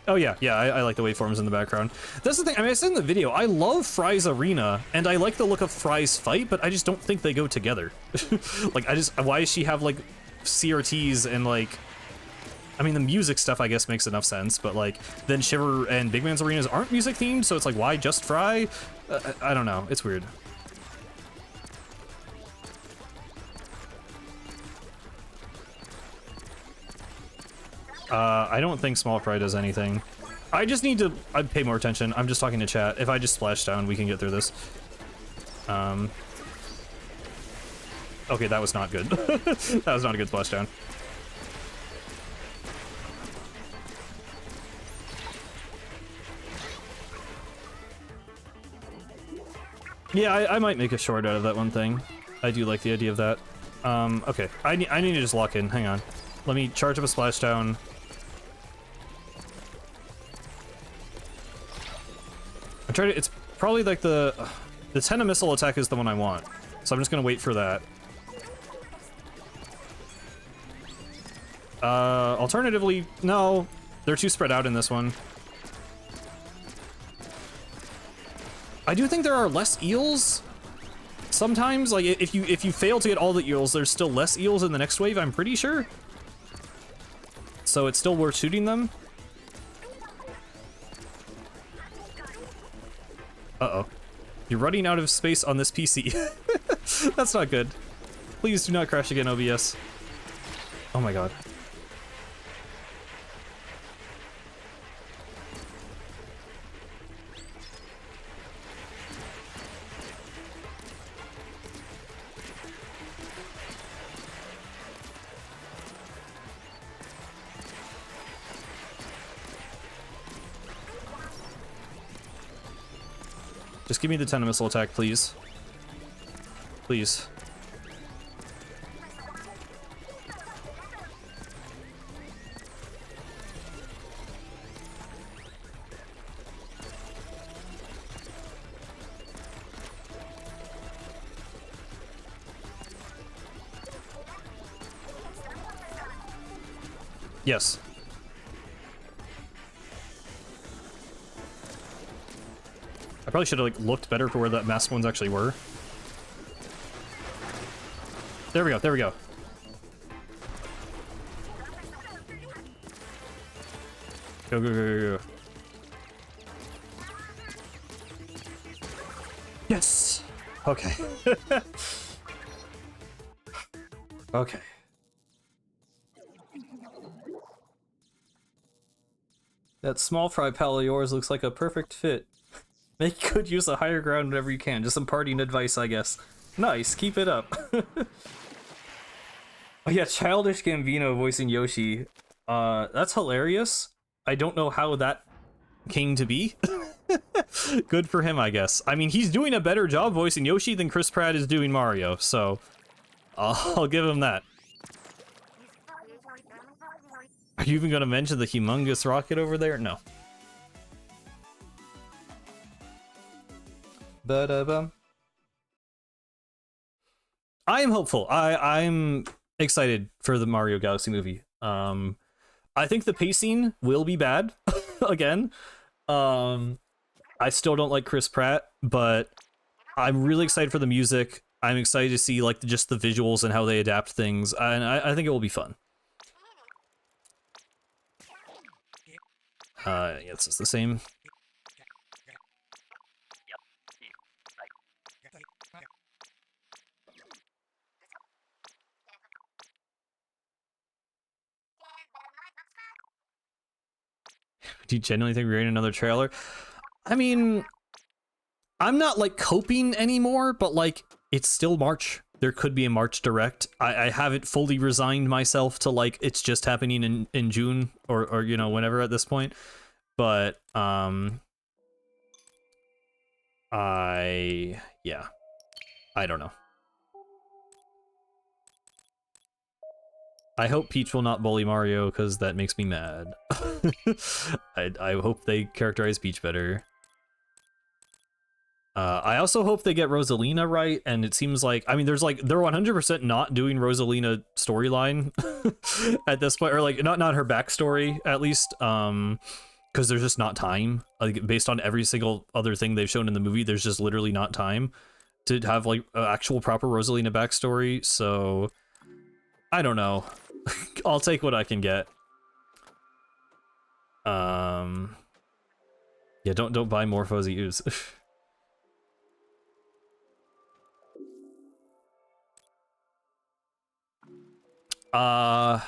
Oh yeah, I like the waveforms in the background. That's the thing, I mean, I said in the video, I love Fry's arena, and I like the look of Fry's fight, but I just don't think they go together. Like, why does she have, like, CRTs and, like, I mean, the music stuff, I guess, makes enough sense, but, like, then Shiver and Big Man's arenas aren't music themed, so it's like, why just Fry? I don't know, it's weird. I don't think Small Fry does anything. I just need to pay more attention. I'm just talking to chat. If I just splash down, we can get through this. Okay, that was not good. That was not a good splashdown. Yeah, I might make a short out of that one thing. I do like the idea of that. Okay, I need to just lock in. Hang on. Let me charge up a splashdown. I'm trying to. It's probably like the Tenna missile attack is the one I want, so I'm just gonna wait for that. Alternatively, no, they're too spread out in this one. I do think there are less eels. Sometimes, like if you fail to get all the eels, there's still less eels in the next wave. I'm pretty sure. So it's still worth shooting them. Uh-oh. You're running out of space on this PC. That's not good. Please do not crash again, OBS. Oh my god. Just give me the Tenna missile attack, please. Please. Yes. I probably should have like looked better for where the masked ones actually were. There we go, there we go. Go, go, go, go, go. Yes! Okay. Okay. That Small Fry pal of yours looks like a perfect fit. Make good use of higher ground whenever you can. Just some partying advice, I guess. Nice, keep it up. Oh yeah, Childish Gambino voicing Yoshi. That's hilarious. I don't know how that came to be. Good for him, I guess. I mean, he's doing a better job voicing Yoshi than Chris Pratt is doing Mario, so I'll give him that. Are you even gonna mention the humongous rocket over there? No. Ba-da-bum. I am hopeful. I'm excited for the Mario Galaxy movie. I think the pacing will be bad again. I still don't like Chris Pratt, but I'm really excited for the music. I'm excited to see like just the visuals and how they adapt things, and I think it will be fun. Yeah, this is the same. Do you genuinely think we're getting another trailer? I mean, I'm not like coping anymore, but like it's still March. There could be a March direct. I haven't fully resigned myself to like it's just happening in June or you know whenever at this point. But yeah, I don't know. I hope Peach will not bully Mario, because that makes me mad. I hope they characterize Peach better. I also hope they get Rosalina right, and it seems like, I mean, they're 100% not doing Rosalina storyline at this point, or like, not her backstory, at least, because there's just not time. Like, based on every single other thing they've shown in the movie, there's just literally not time to have, like, an actual proper Rosalina backstory, so... I don't know. I'll take what I can get. Yeah, don't buy more fuzzy ooze. I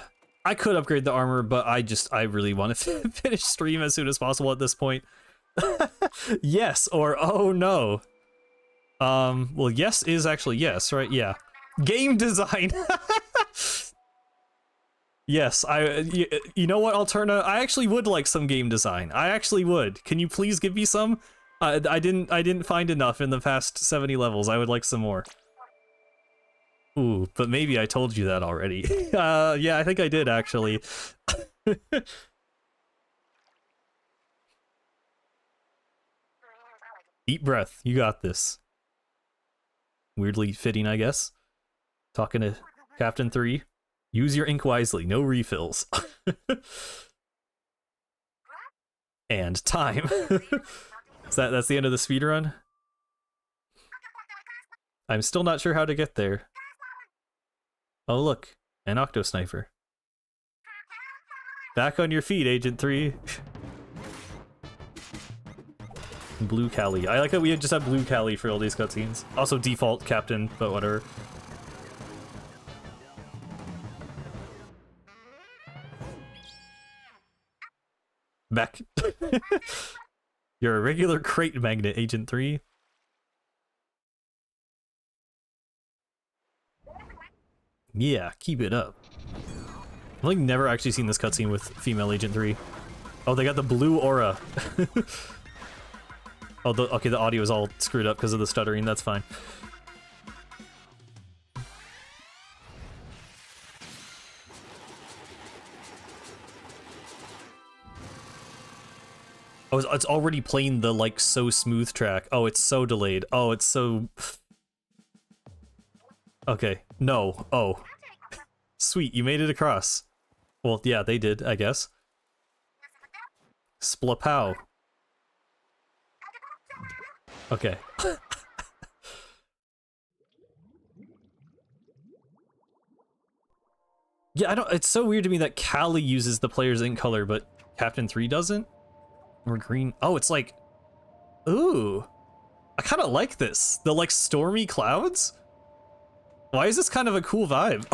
could upgrade the armor, but I really want to finish stream as soon as possible at this point. Yes, or oh no. Well, yes is actually yes, right? Yeah. Game design. Yes, you know what, Alterna? I actually would like some game design. I actually would. Can you please give me some? I didn't find enough in the past 70 levels. I would like some more. Ooh, but maybe I told you that already. Yeah, I think I did actually. Deep breath. You got this. Weirdly fitting, I guess. Talking to Captain 3. Use your ink wisely, no refills. And time. That's the end of the speedrun? I'm still not sure how to get there. Oh look, an Octo Sniper. Back on your feet, Agent 3. Blue Cali. I like that we just have Blue Cali for all these cutscenes. Also default Captain, but whatever. Back. You're a regular crate magnet, Agent 3. Yeah, keep it up. I've like never actually seen this cutscene with female Agent 3. Oh, they got the blue aura. Oh, okay, the audio is all screwed up because of the stuttering, that's fine. Oh, it's already playing the, like, so smooth track. Oh, it's so delayed. Oh, it's so... Okay, no. Oh. Sweet, you made it across. Well, yeah, they did, I guess. Splapow. Okay. Yeah, it's so weird to me that Callie uses the player's ink color, but Captain 3 doesn't? Or green. Oh, it's like... Ooh. I kind of like this. The, like, stormy clouds? Why is this kind of a cool vibe?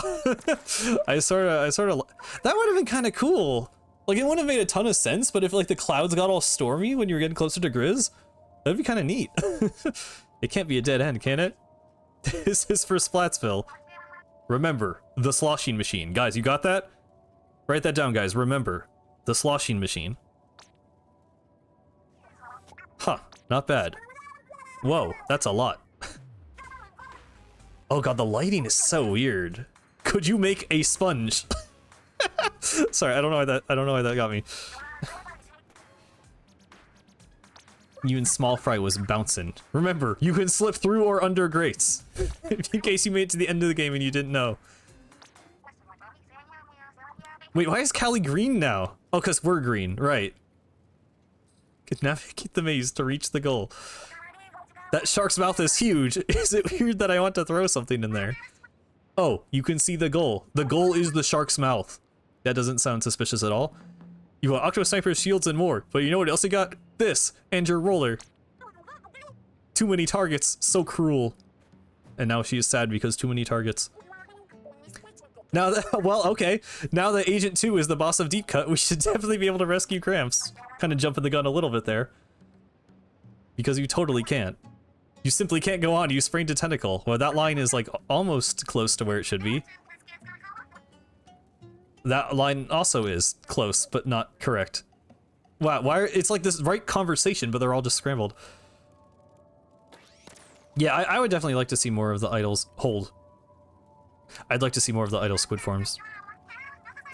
I sort of... That would have been kind of cool. Like, it wouldn't have made a ton of sense, but if, like, the clouds got all stormy when you were getting closer to Grizz, that'd be kind of neat. It can't be a dead end, can it? This is for Splatsville. Remember, the sloshing machine. Guys, you got that? Write that down, guys. Remember, the sloshing machine. Huh, not bad. Whoa, that's a lot. Oh god, the lighting is so weird. Could you make a sponge? Sorry, I don't know why that got me. You and Small Fry was bouncing. Remember, you can slip through or under grates. In case you made it to the end of the game and you didn't know. Wait, why is Callie green now? Oh, because we're green, right. Could navigate the maze to reach the goal. That shark's mouth is huge. Is it weird that I want to throw something in there? Oh, you can see the goal. The goal is the shark's mouth. That doesn't sound suspicious at all. You got Octo Sniper's shields and more, but you know what else you got? This, and your roller. Too many targets, so cruel. And now she is sad because too many targets. Now that, well, okay. Now that Agent 2 is the boss of Deep Cut, we should definitely be able to rescue Cramps. Kind of jumping the gun a little bit there. Because you totally can't. You simply can't go on, you sprained a tentacle. Well, that line is like almost close to where it should be. That line also is close, but not correct. Wow, it's like this right conversation, but they're all just scrambled. Yeah, I would definitely like to see more of the idols hold. I'd like to see more of the idol squid forms.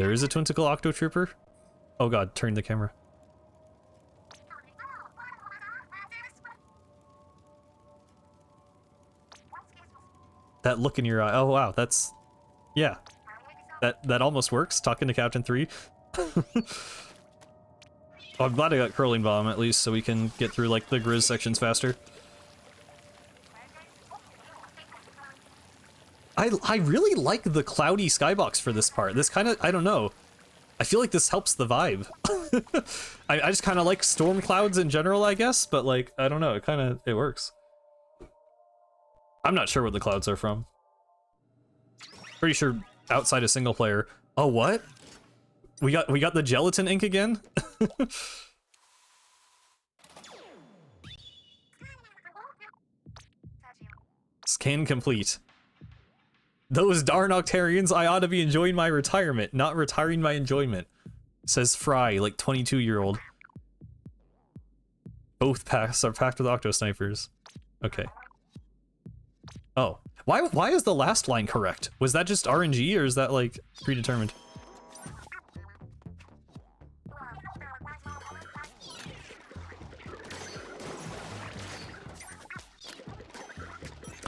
There is a Twinticle Octo Trooper. Oh god, turn the camera. That look in your eye. Oh wow, that's... Yeah. That almost works, talking to Captain 3. Oh, I'm glad I got Curling Bomb at least, so we can get through like the Grizz sections faster. I really like the cloudy skybox for this part. This kind of, I don't know. I feel like this helps the vibe. I just kind of like storm clouds in general, I guess, but like, I don't know, it works. I'm not sure what the clouds are from. Pretty sure outside of single player. Oh, what? We got the gelatin ink again? Scan complete. Those darn Octarians, I ought to be enjoying my retirement, not retiring my enjoyment. Says Fry, like 22-year-old. Both packs are packed with Octo Snipers. Okay. Oh. Why is the last line correct? Was that just RNG or is that like predetermined?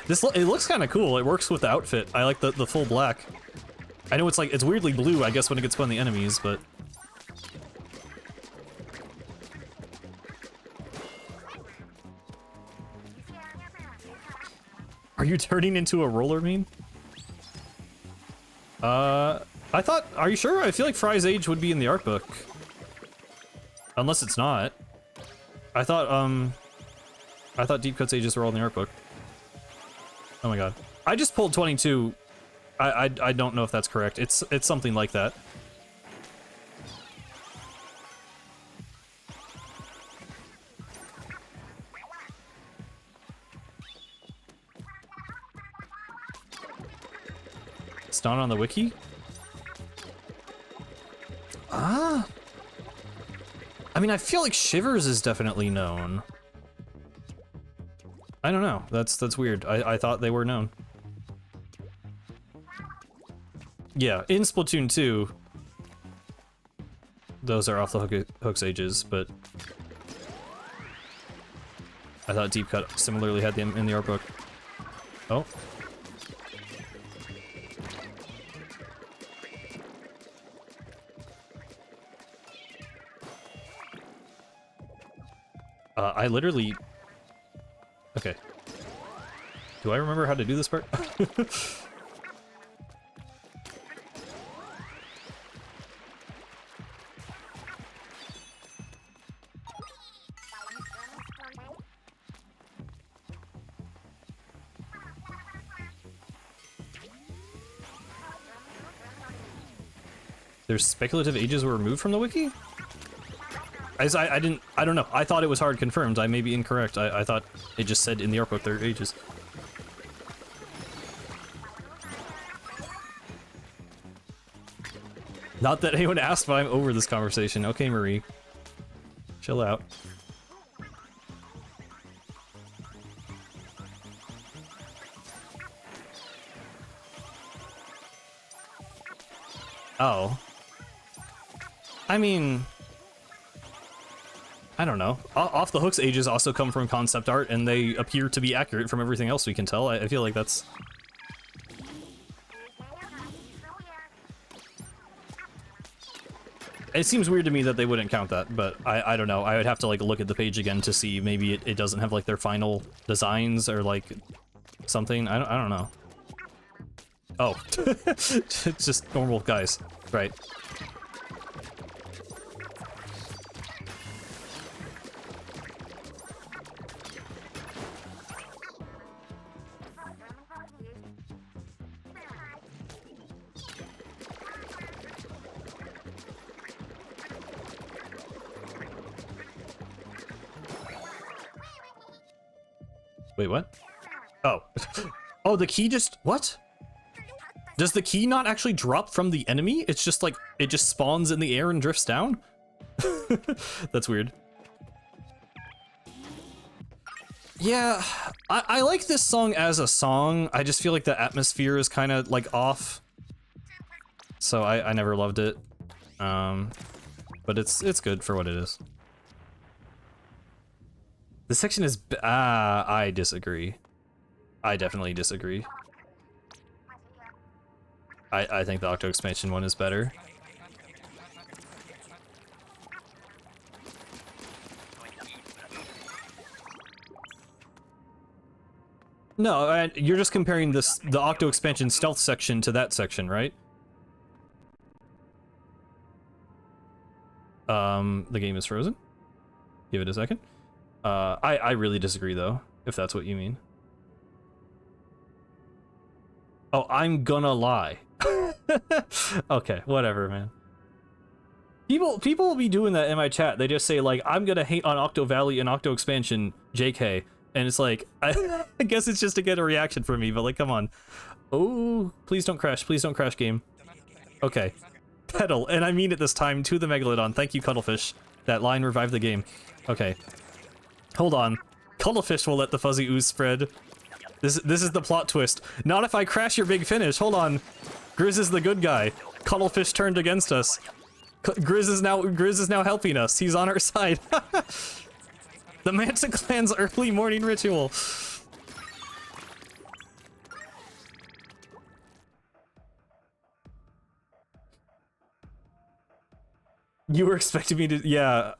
It looks kind of cool. It works with the outfit. I like the full black. I know it's like, it's weirdly blue, I guess, when it gets put on the enemies, but... Are you turning into a roller meme? I thought, are you sure? I feel like Fry's age would be in the art book. Unless it's not. I thought Deep Cut's ages were all in the art book. Oh my god. I just pulled 22. I don't know if that's correct. It's something like that. It's not on the wiki? Ah. I mean, I feel like Shivers is definitely known. I don't know. That's weird. I thought they were known. Yeah, in Splatoon 2, those are off the hook's ages, but I thought Deep Cut similarly had them in the art book. Oh. I literally... Okay. Do I remember how to do this part? There's speculative ages were removed from the wiki? I don't know. I thought it was hard confirmed. I may be incorrect. I thought it just said in the art book their ages. Not that anyone asked, but I'm over this conversation. Okay, Marie. Chill out. Oh. I mean... I don't know. Off the Hook's ages also come from concept art, and they appear to be accurate from everything else we can tell. I feel like that's... It seems weird to me that they wouldn't count that, but I don't know. I would have to like look at the page again to see maybe it doesn't have like their final designs or like something. I don't know. Oh. It's just normal guys. Right. Wait, what? Oh. Oh, the key just... What? Does the key not actually drop from the enemy? It's just like, it just spawns in the air and drifts down? That's weird. Yeah, I like this song as a song. I just feel like the atmosphere is kind of like off. so I never loved it. But it's good for what it is. This section is I disagree. I definitely disagree. I think the Octo expansion one is better. No, you're just comparing the Octo expansion stealth section to that section, right? The game is frozen. Give it a second. I really disagree though, if that's what you mean. Oh, I'm gonna lie. Okay, whatever, man. People will be doing that in my chat. They just say like, I'm gonna hate on Octo Valley and Octo Expansion, JK. And it's like, I guess it's just to get a reaction from me, but like, come on. Oh, please don't crash game. Okay. Pedal, and I mean it this time, to the Megalodon. Thank you, Cuttlefish. That line revived the game. Okay. Hold on. Cuttlefish will let the fuzzy ooze spread. This is the plot twist. Not if I crash your big finish. Hold on. Grizz is the good guy. Cuttlefish turned against us. Grizz is now helping us. He's on our side. The Manta Clan's early morning ritual. You were expecting me to... Yeah.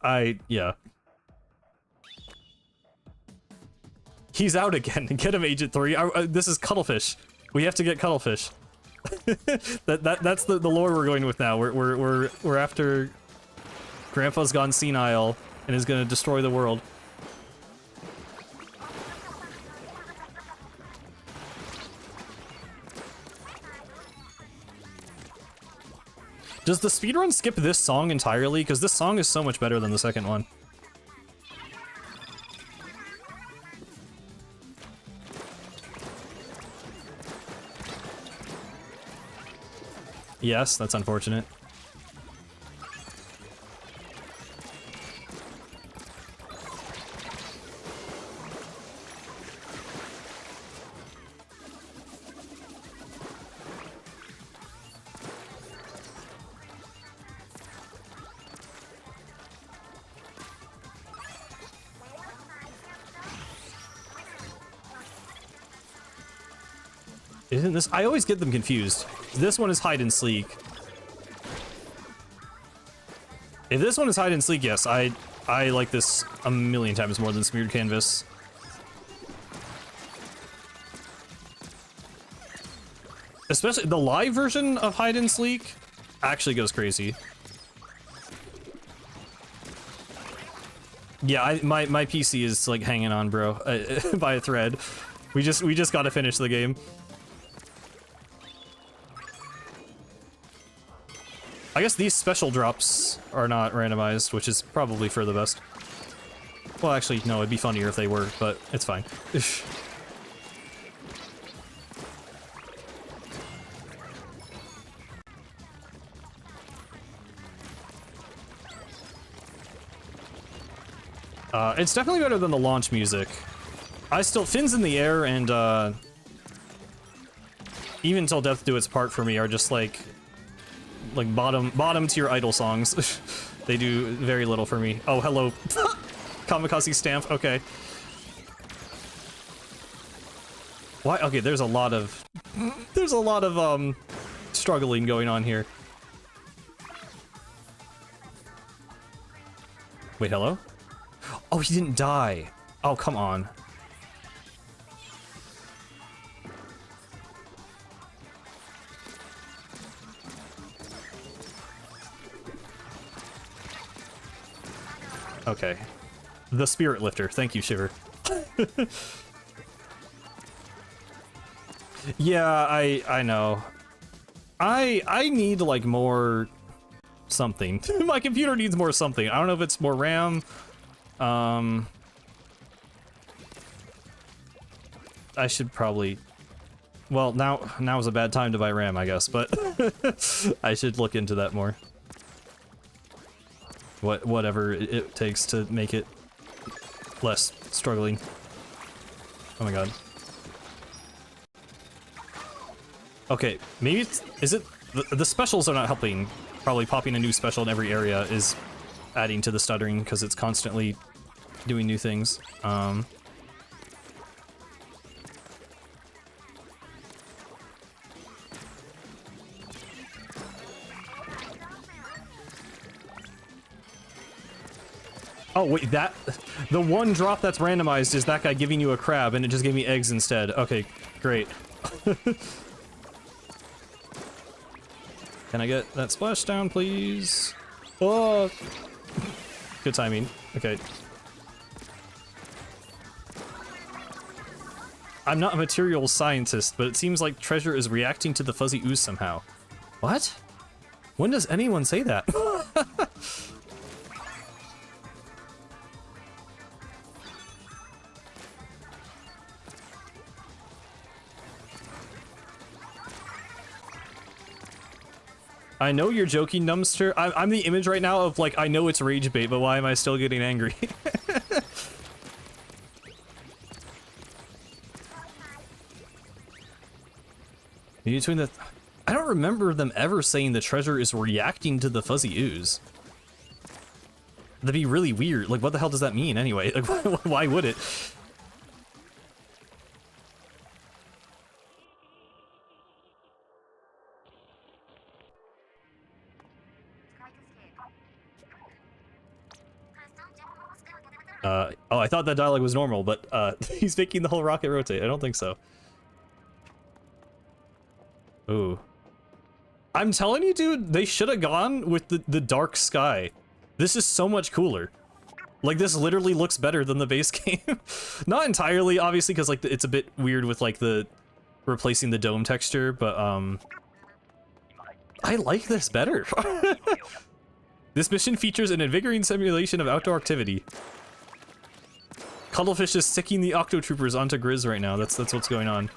He's out again. Get him, Agent 3. This is Cuttlefish. We have to get Cuttlefish. That's the lore we're going with now. We're after Grandpa's gone senile and is gonna destroy the world. Does the speedrun skip this song entirely? Because this song is so much better than the second one. Yes, that's unfortunate. Isn't this? I always get them confused. This one is hide and seek. If this one is hide and seek, yes, I like this a million times more than smeared canvas. Especially the live version of hide and seek actually goes crazy. Yeah, my PC is like hanging on, bro, by a thread. We just gotta finish the game. I guess these special drops are not randomized, which is probably for the best. Well, actually, no, it'd be funnier if they were, but it's fine. It's definitely better than the launch music. Fins in the Air and, Even Till Death Do Its Part for me are just like bottom tier idol songs. They do very little for me. Oh, hello. Kamikaze stamp, okay. Why? Okay, there's a lot of struggling going on here. Wait, hello? Oh, he didn't die. Oh, come on. Okay. The Spirit Lifter. Thank you, Shiver. Yeah, I know. I need, like, more something. My computer needs more something. I don't know if it's more RAM. I should probably... Well, now is a bad time to buy RAM, I guess, but I should look into that more. Whatever it takes to make it less struggling. Oh my god. Okay, maybe is it The specials are not helping. Probably popping a new special in every area is adding to the stuttering because it's constantly doing new things. Oh wait, the one drop that's randomized is that guy giving you a crab, and it just gave me eggs instead. Okay, great. Can I get that splashdown, please? Oh, good timing. Okay. I'm not a materials scientist, but it seems like treasure is reacting to the fuzzy ooze somehow. What? When does anyone say that? I know you're joking, Dumpster. I'm the image right now of, like, I know it's rage bait, but why am I still getting angry? Between the... I don't remember them ever saying the treasure is reacting to the fuzzy ooze. That'd be really weird. Like, what the hell does that mean anyway? Like, why would it? Oh, I thought that dialogue was normal, but he's making the whole rocket rotate. I don't think so. Ooh. I'm telling you, dude, they should have gone with the dark sky. This is so much cooler. Like, this literally looks better than the base game. Not entirely, obviously, because, like, it's a bit weird with, like, the replacing the dome texture, but, I like this better. This mission features an invigorating simulation of outdoor activity. Cuttlefish is sticking the Octotroopers onto Grizz right now. That's what's going on.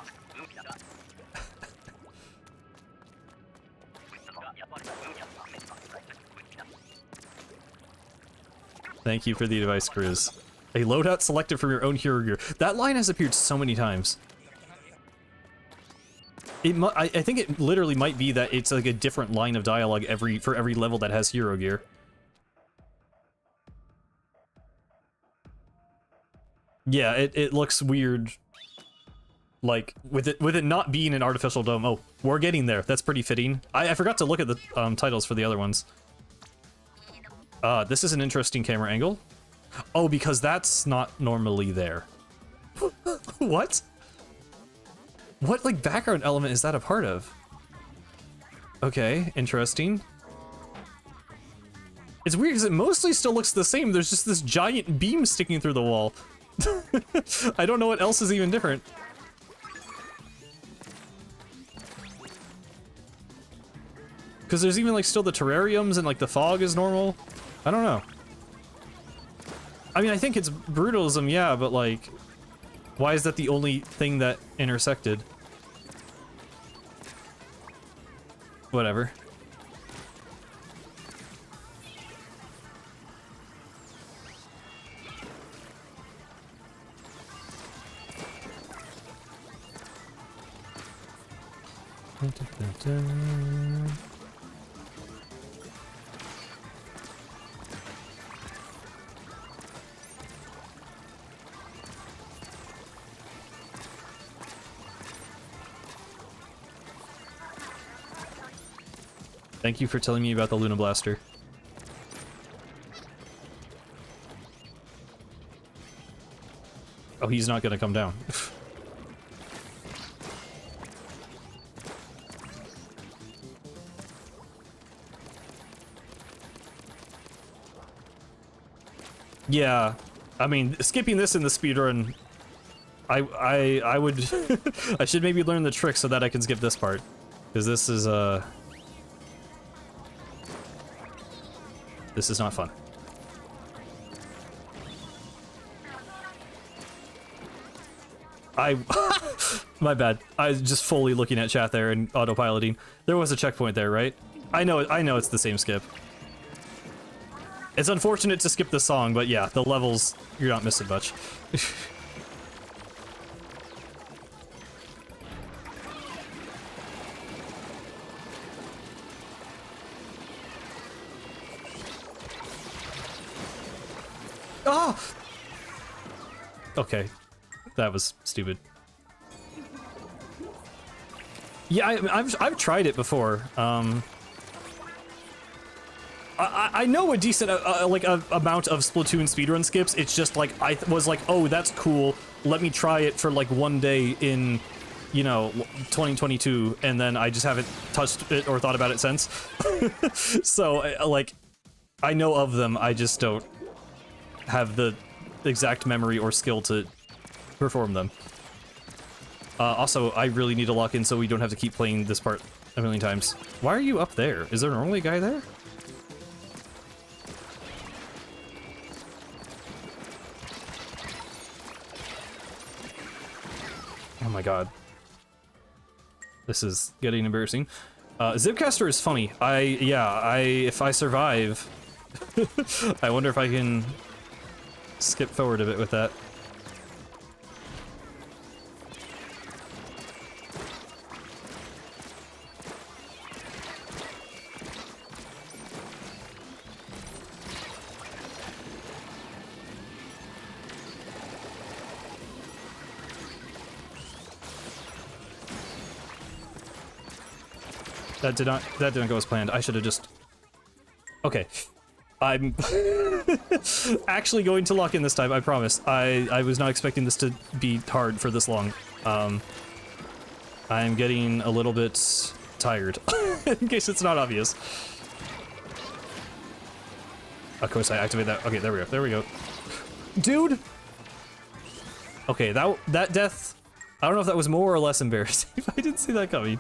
Thank you for the advice, Grizz. A loadout selected from your own hero gear. That line has appeared so many times. I think it literally might be that it's like a different line of dialogue for every level that has hero gear. Yeah, it looks weird. Like, with it not being an artificial dome. Oh, we're getting there. That's pretty fitting. I forgot to look at the titles for the other ones. This is an interesting camera angle. Oh, because that's not normally there. What? What, like, background element is that a part of? Okay, interesting. It's weird because it mostly still looks the same. There's just this giant beam sticking through the wall. I don't know what else is even different. Because there's even, like, still the terrariums and, like, the fog is normal. I don't know. I mean, I think it's brutalism, yeah, but, like, why is that the only thing that intersected? Whatever. Thank you for telling me about the Luna Blaster. Oh, he's not gonna come down. Yeah, I mean, skipping this in the speedrun, I would, I should maybe learn the trick so that I can skip this part, because this is not fun. My bad. I was just fully looking at chat there and autopiloting. There was a checkpoint there, right? I know it's the same skip. It's unfortunate to skip the song, but yeah, the levels, you're not missing much. Oh! Okay. That was stupid. Yeah, I've tried it before. I know a decent amount of Splatoon speedrun skips. It's just like I was like, oh, that's cool. Let me try it for like one day in, you know, 2022, and then I just haven't touched it or thought about it since. So like, I know of them. I just don't have the exact memory or skill to perform them. Also, I really need to lock in so we don't have to keep playing this part a million times. Why are you up there? Is there normally a guy there? Oh my god. This is getting embarrassing. Zipcaster is funny. If I survive, I wonder if I can skip forward a bit with that. That didn't go as planned. I should have just... Okay. I'm actually going to lock in this time, I promise. I was not expecting this to be hard for this long. I'm getting a little bit tired, in case it's not obvious. Of course I activate that. Okay, there we go. There we go. Dude! Okay, that death... I don't know if that was more or less embarrassing. I didn't see that coming.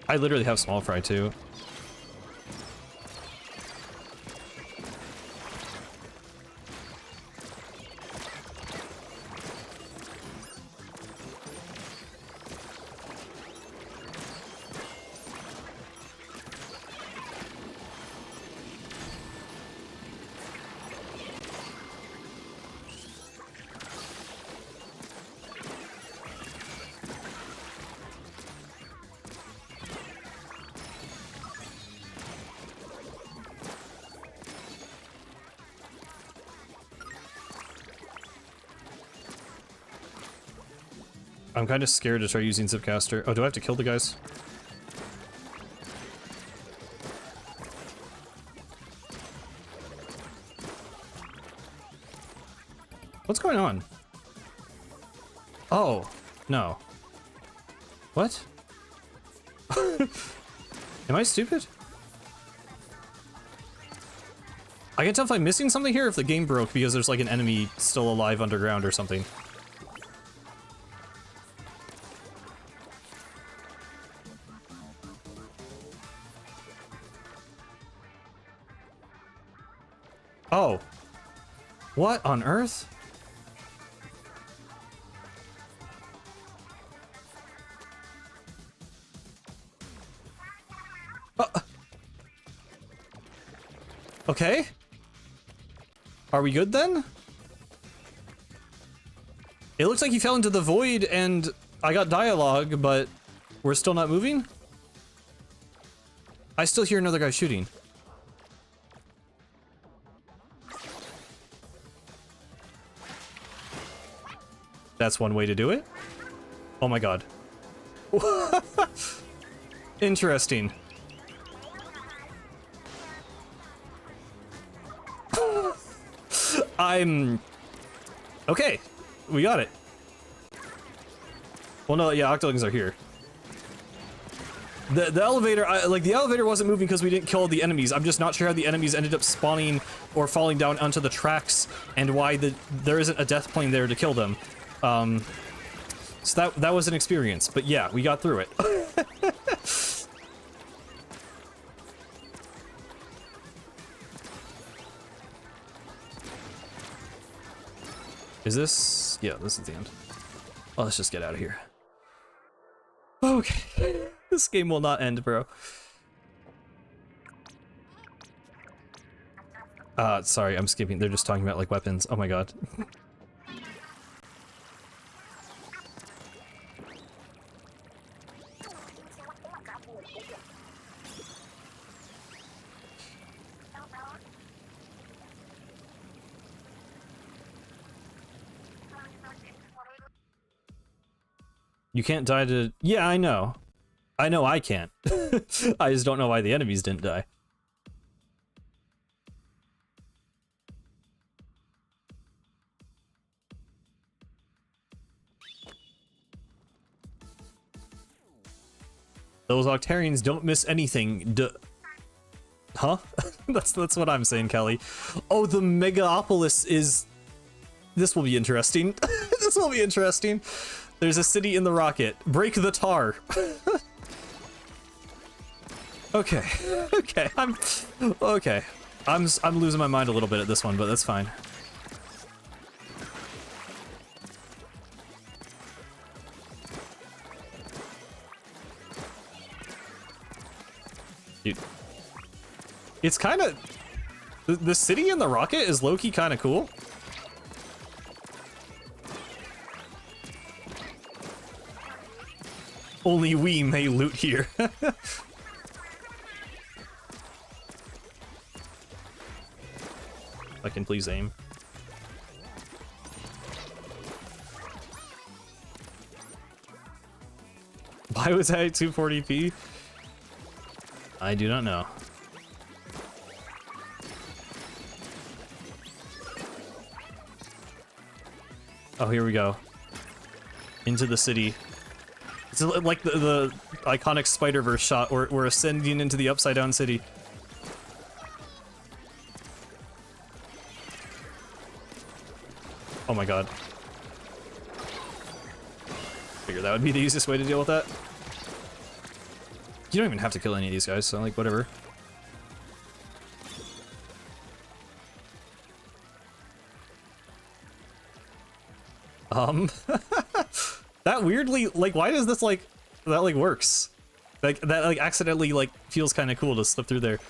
I literally have small fry too. I'm kind of scared to try using Zipcaster. Oh, do I have to kill the guys? What's going on? Oh, no. What? Am I stupid? I can tell if I'm missing something here, if the game broke because there's like an enemy still alive underground or something. Oh. What on earth? Okay. Are we good then? It looks like he fell into the void and I got dialogue, but we're still not moving? I still hear another guy shooting. That's one way to do it. Oh my god. Interesting. Okay, we got it. Well, no, yeah, Octolings are here. The elevator, the elevator wasn't moving because we didn't kill the enemies. I'm just not sure how the enemies ended up spawning or falling down onto the tracks and why there isn't a death plane there to kill them. So that was an experience, but yeah, we got through it. Is this? Yeah, this is the end. Oh, let's just get out of here. Okay. This game will not end, bro. Sorry, I'm skipping. They're just talking about, like, weapons. Oh my god. You can't die to... Yeah, I know. I know I can't. I just don't know why the enemies didn't die. Those Octarians don't miss anything. Huh? that's what I'm saying, Kelly. Oh, the Megapolis is... This will be interesting. This will be interesting. There's a city in the rocket. Break the tar. Okay. Okay. Okay. I'm losing my mind a little bit at this one, but that's fine. Dude. It's kind of... The city in the rocket is low-key kind of cool. Only we may loot here. I can please aim. Why was I at 240p? I do not know. Oh, here we go. Into the city. It's like the iconic Spider-Verse shot where we're ascending into the upside down city. Oh my god. Figure that would be the easiest way to deal with that. You don't even have to kill any of these guys, so like whatever. That weirdly, like, why does this, like, that, like, works? Like, that, like, accidentally, like, feels kind of cool to slip through there.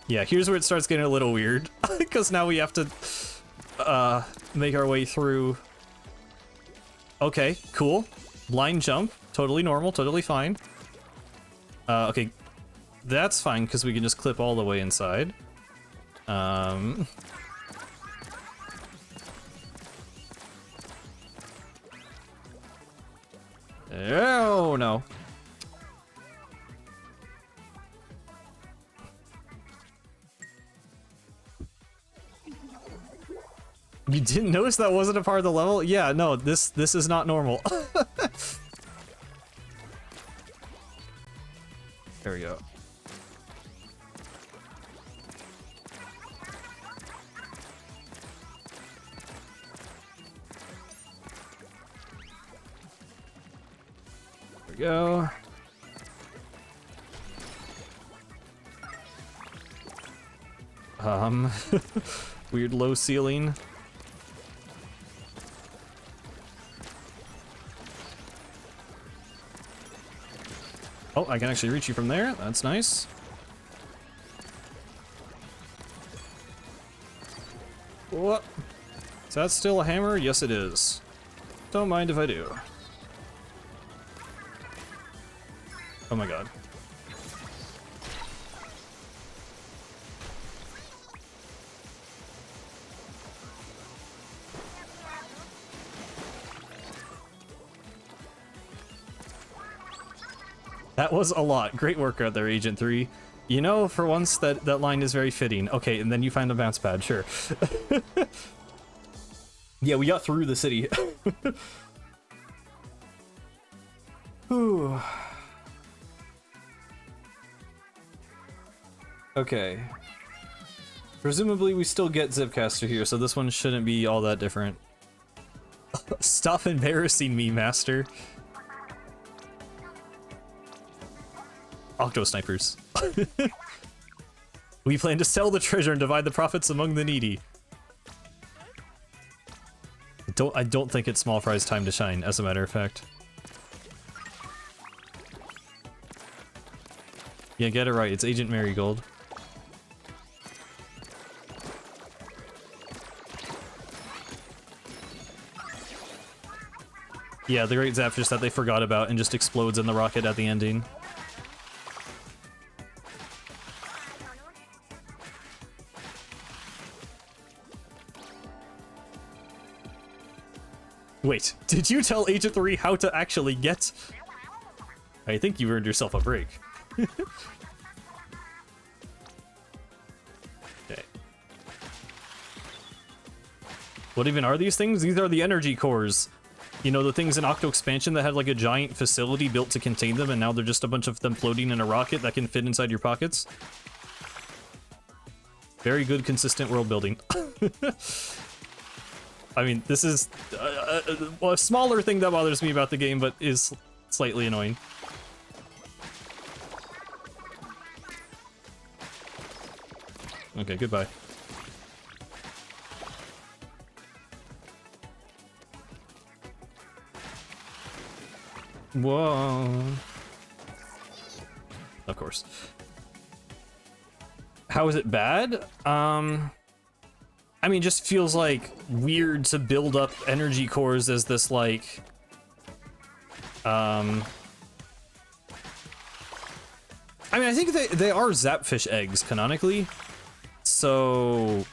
Yeah, here's where it starts getting a little weird. Because now we have to, make our way through... Okay, cool. Blind jump. Totally normal, totally fine. Okay. That's fine, because we can just clip all the way inside. Oh no. You didn't notice that wasn't a part of the level? Yeah, no, this is not normal. There we go. There we go. Weird low ceiling. Oh, I can actually reach you from there. That's nice. What? Is that still a hammer? Yes, it is. Don't mind if I do. Oh my god. That was a lot. Great work out there, Agent 3. You know, for once, that line is very fitting. Okay, and then you find the bounce pad, sure. Yeah, we got through the city. Whew. Okay. Presumably we still get Zipcaster here, so this one shouldn't be all that different. Stop embarrassing me, Master. Octo snipers. We plan to sell the treasure and divide the profits among the needy. I don't think it's Small Fry's time to shine, as a matter of fact. Yeah, get it right. It's Agent Marigold. Yeah, the Great Zap just that they forgot about and just explodes in the rocket at the ending. Wait, did you tell Agent 3 how to actually get? I think you earned yourself a break. Okay. What even are these things? These are the energy cores. You know, the things in Octo Expansion that had like a giant facility built to contain them, and now they're just a bunch of them floating in a rocket that can fit inside your pockets. Very good, consistent world building. I mean, this is a smaller thing that bothers me about the game, but is slightly annoying. Okay, goodbye. Whoa. Of course. How is it bad? I mean, just feels like weird to build up energy cores as this like I mean, I think they are Zapfish eggs canonically. So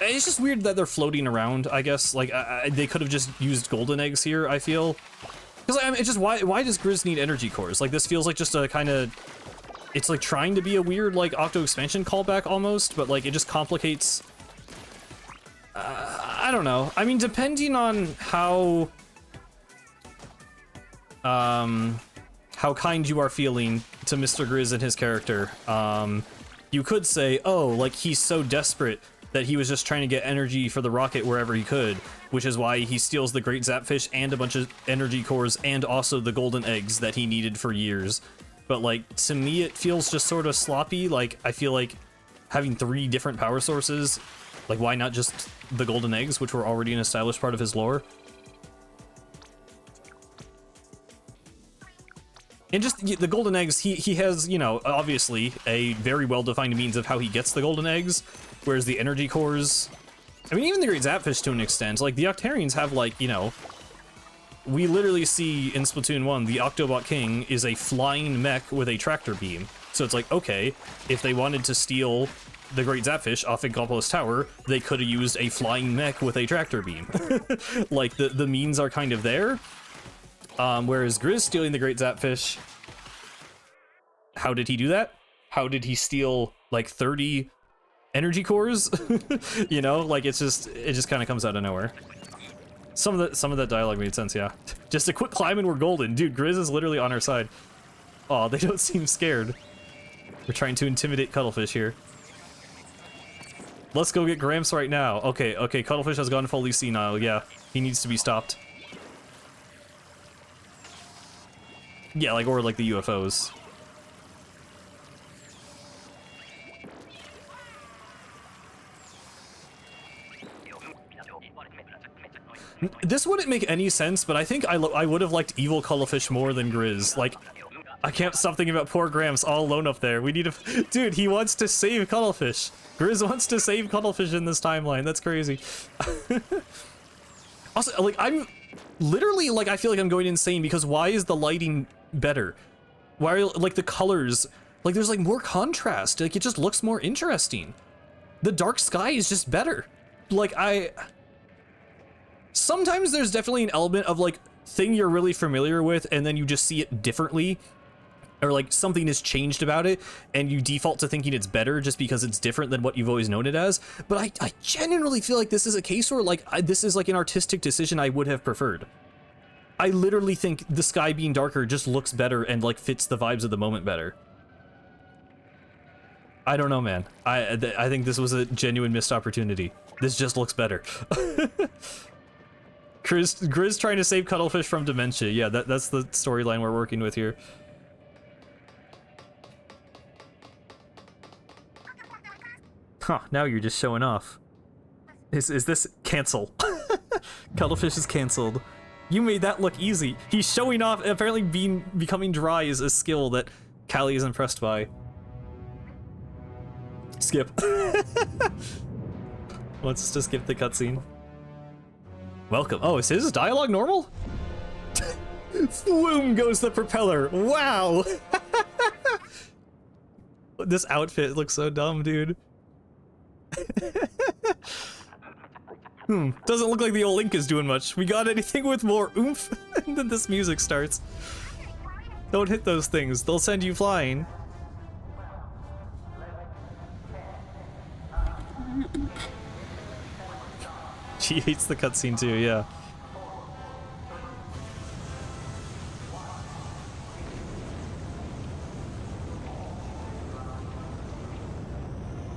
it's just weird that they're floating around, I guess. Like they could have just used golden eggs here, I feel. Because I mean, it's just why does Grizz need energy cores? Like this feels like just a kind of, it's like trying to be a weird like Octo Expansion callback almost, but like it just complicates. I don't know. I mean, depending on how kind you are feeling to Mr. Grizz and his character, you could say, oh, like he's so desperate that he was just trying to get energy for the rocket wherever he could, which is why he steals the Great Zapfish and a bunch of energy cores and also the golden eggs that he needed for years. But like, to me, it feels just sort of sloppy. Like, I feel like having 3 different power sources, like why not just the golden eggs, which were already an established part of his lore? And just the golden eggs, he has, you know, obviously a very well-defined means of how he gets the golden eggs, whereas the energy cores, I mean, even the Great Zapfish to an extent, like the Octarians have like, you know, we literally see in Splatoon 1, the Octobot King is a flying mech with a tractor beam. So it's like, okay, if they wanted to steal the Great Zapfish off Inkopolis Tower, they could have used a flying mech with a tractor beam. Like, the means are kind of there. Whereas Grizz stealing the Great Zapfish, how did he do that? How did he steal like 30 energy cores? You know, like it just kind of comes out of nowhere. Some of that dialogue made sense, yeah. Just a quick climb and we're golden. Dude, Grizz is literally on our side. Oh, they don't seem scared. We're trying to intimidate Cuttlefish here. Let's go get Gramps right now. Okay, Cuttlefish has gone fully senile, yeah. He needs to be stopped. Yeah, like, or like the UFOs. This wouldn't make any sense, but I think I would have liked evil Cuttlefish more than Grizz. Like, I can't stop thinking about poor Gramps all alone up there. We need to... Dude, he wants to save Cuttlefish. Grizz wants to save Cuttlefish in this timeline. That's crazy. Also, like, I'm... Literally, like, I feel like I'm going insane because why is the lighting better? Why are, like, the colors... Like, there's, like, more contrast. Like, it just looks more interesting. The dark sky is just better. Like, sometimes there's definitely an element of, like, thing you're really familiar with and then you just see it differently. Or, like, something has changed about it and you default to thinking it's better just because it's different than what you've always known it as. But I genuinely feel like this is a case where, like, this is, like, an artistic decision I would have preferred. I literally think the sky being darker just looks better and, like, fits the vibes of the moment better. I don't know, man. I think this was a genuine missed opportunity. This just looks better. Grizz trying to save Cuttlefish from dementia. Yeah, that's the storyline we're working with here. Huh, now you're just showing off. Is this cancel? Cuttlefish is canceled. You made that look easy. He's showing off, apparently becoming dry is a skill that Callie is impressed by. Skip. Wants us to skip the cutscene. Welcome. Oh, is his dialogue normal? Boom goes the propeller. Wow. This outfit looks so dumb, dude. Doesn't look like the old Link is doing much. We got anything with more oomph? And then this music starts. Don't hit those things, they'll send you flying. She hates the cutscene too, yeah.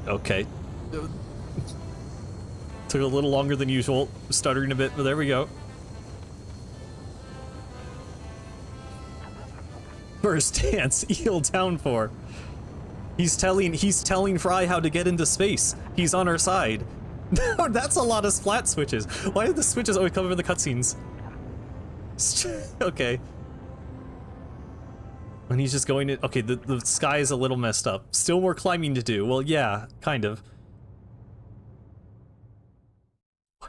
Okay. Took a little longer than usual, stuttering a bit, but there we go. First dance, Eel down for. He's telling Fry how to get into space. He's on our side. No, that's a lot of splat switches. Why do the switches always come over the cutscenes? Okay. And he's just going to, okay, the sky is a little messed up. Still more climbing to do. Well, yeah, kind of.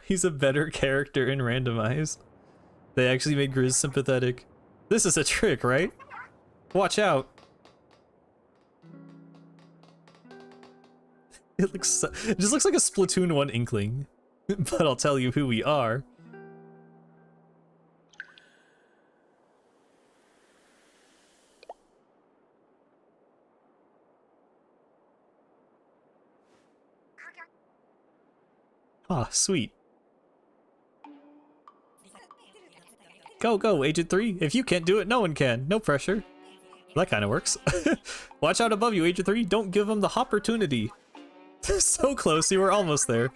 He's a better character in Randomize. They actually made Grizz sympathetic. This is a trick, right? Watch out. It just looks like a Splatoon 1 Inkling. But I'll tell you who we are. Ah, sweet. Go, go, Agent 3. If you can't do it, no one can. No pressure. That kind of works. Watch out above you, Agent 3. Don't give them the opportunity. So close, you were almost there.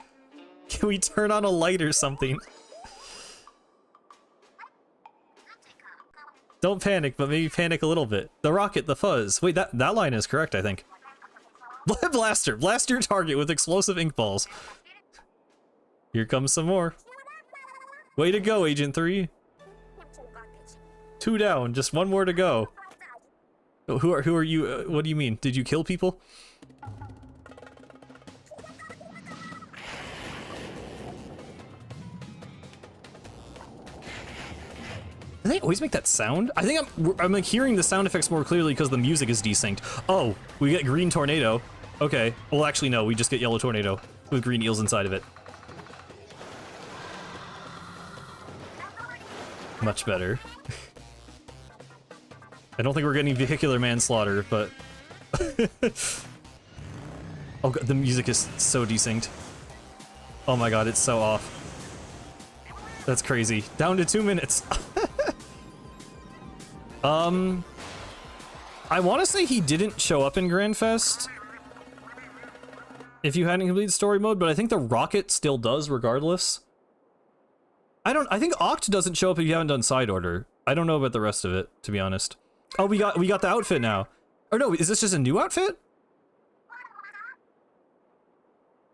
Can we turn on a light or something? Don't panic, but maybe panic a little bit. The rocket, the fuzz. Wait, that line is correct, I think. Blaster! Blast your target with explosive ink balls. Here comes some more. Way to go, Agent 3. 2 down, just 1 more to go. Who are you? What do you mean? Did you kill people? Do they always make that sound? I think I'm like hearing the sound effects more clearly because the music is desynced. Oh, we get green tornado. Okay. Well, actually, no. We just get yellow tornado with green eels inside of it. Much better. I don't think we're getting vehicular manslaughter, but... Oh god, the music is so desynced. Oh my god, it's so off. That's crazy. Down to 2 minutes. I want to say he didn't show up in Grand Fest if you hadn't completed story mode, but I think the rocket still does regardless. I think Oct doesn't show up if you haven't done side order. I don't know about the rest of it, to be honest. Oh, we got the outfit now. Or no, is this just a new outfit?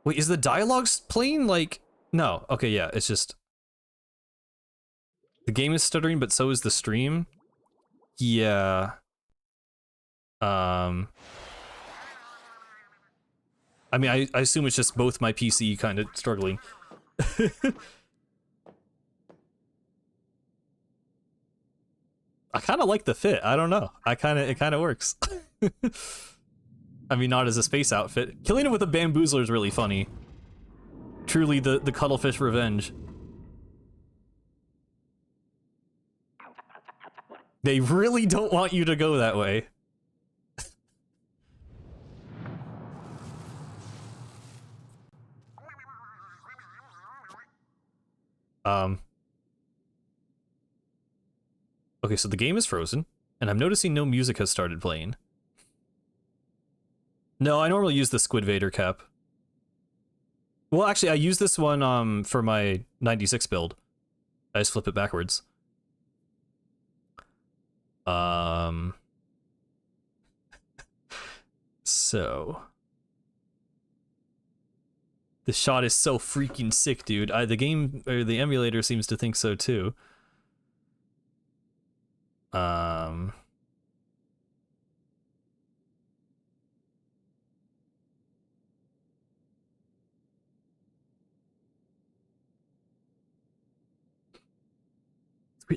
Wait, is the dialogue playing like... No, okay, yeah, it's just... The game is stuttering, but so is the stream. Yeah. I mean, I assume it's just both my PC kind of struggling. I kind of like the fit. I don't know. It kind of works. I mean, not as a space outfit. Killing it with a bamboozler is really funny. Truly the cuttlefish revenge. They really don't want you to go that way. Okay, so the game is frozen, and I'm noticing no music has started playing. No, I normally use the Squid Vader cap. Well, actually, I use this one for my 96 build. I just flip it backwards. So... The shot is so freaking sick, dude. The game, or the emulator seems to think so too.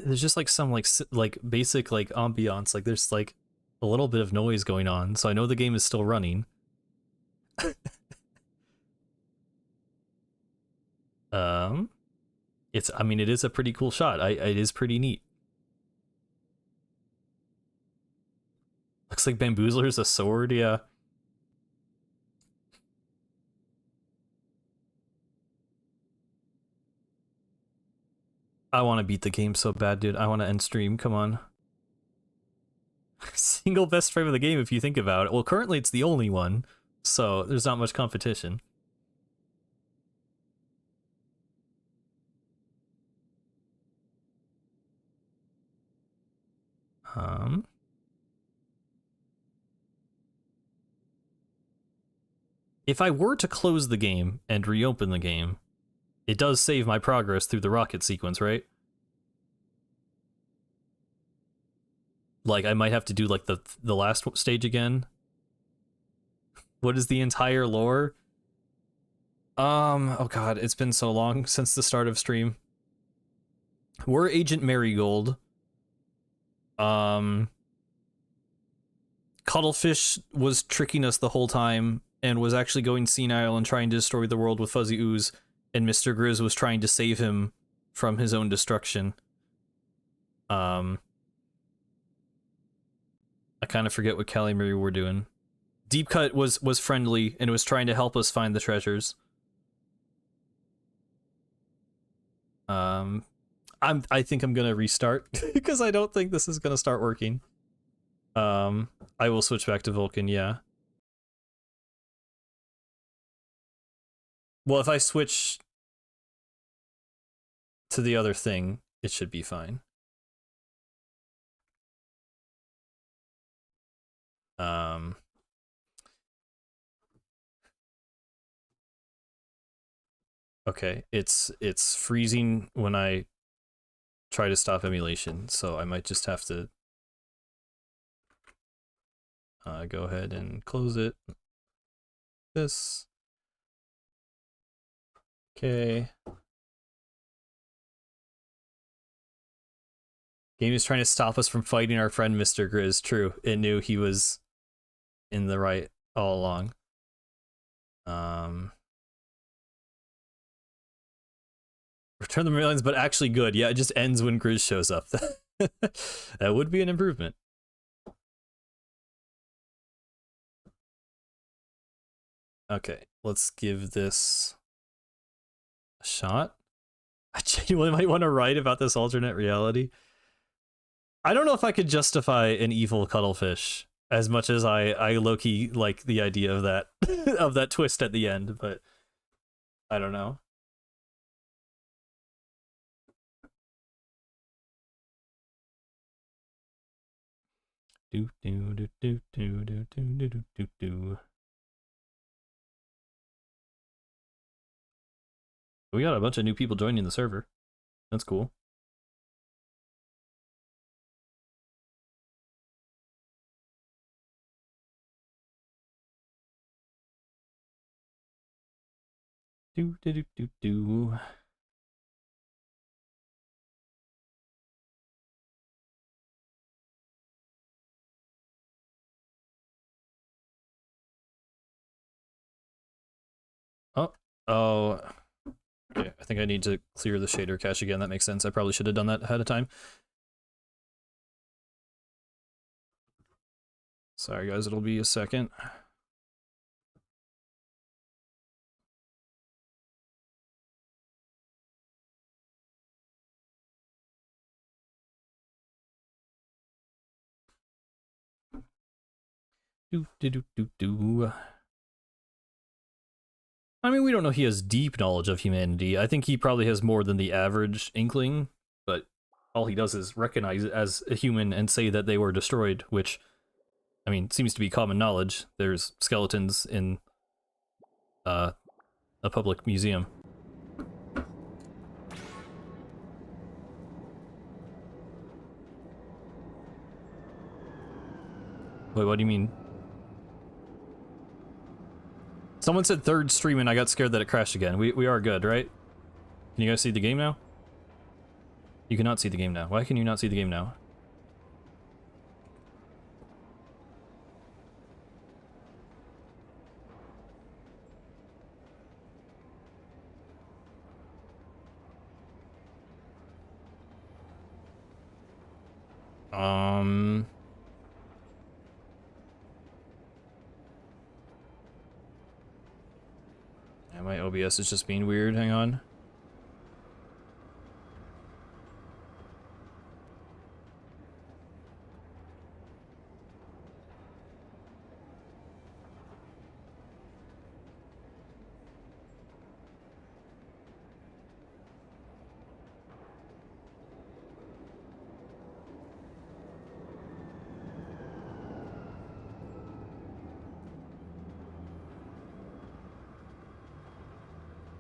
There's just like some like basic like ambiance, like there's like a little bit of noise going on, so I know the game is still running. Um, I mean, it is a pretty cool shot. It is pretty neat. Looks like Bamboozler's a sword, yeah. I want to beat the game so bad, dude. I want to end stream, come on. Single best frame of the game if you think about it. Well, currently it's the only one, so there's not much competition. If I were to close the game and reopen the game, it does save my progress through the rocket sequence, right? Like, I might have to do, like, the last stage again. What is the entire lore? Oh god, it's been so long since the start of stream. We're Agent Marigold. Cuttlefish was tricking us the whole time and was actually going senile and trying to destroy the world with Fuzzy Ooze, and Mr. Grizz was trying to save him from his own destruction. I kind of forget what Callie Marie were doing. Deep Cut was friendly and was trying to help us find the treasures. I think I'm gonna restart because I don't think this is gonna start working. I will switch back to Vulcan, yeah. Well, if I switch to the other thing, it should be fine. Okay, it's freezing when I try to stop emulation, so I might just have to go ahead and close it. This. Okay. Game is trying to stop us from fighting our friend Mr. Grizz. True, it knew he was in the right all along. Return the Marylands, but actually good. Yeah, it just ends when Grizz shows up. That would be an improvement. Okay, let's give this a shot. I genuinely might want to write about this alternate reality. I don't know if I could justify an evil cuttlefish as much as I low-key like the idea of that of that twist at the end, but I don't know. Do do do do do do do do do do. We got a bunch of new people joining the server. That's cool. Do do do do do. Oh. Okay, I think I need to clear the shader cache again. That makes sense. I probably should have done that ahead of time. Sorry guys, it'll be a second. Do do do do do. I mean, we don't know he has deep knowledge of humanity. I think he probably has more than the average inkling, but all he does is recognize it as a human and say that they were destroyed, which, I mean, seems to be common knowledge. There's skeletons in a public museum. Wait, what do you mean? Someone said third stream and I got scared that it crashed again. We are good, right? Can you guys see the game now? You cannot see the game now. Why can you not see the game now? Um. Yeah, my OBS is just being weird. Hang on.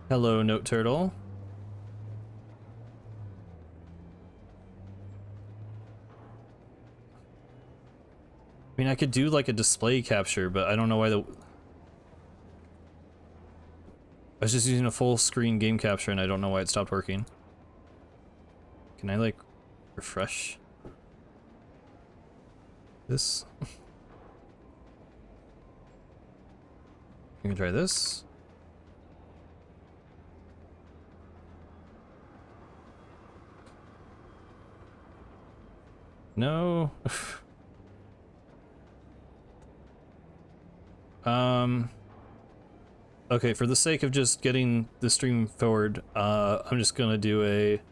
Hello, Note Turtle. I mean, I could do like a display capture, but I don't know why I was just using a full screen game capture and I don't know why it stopped working. Can I like refresh this? You can try this. No. Okay, for the sake of just getting the stream forward, I'm just gonna do a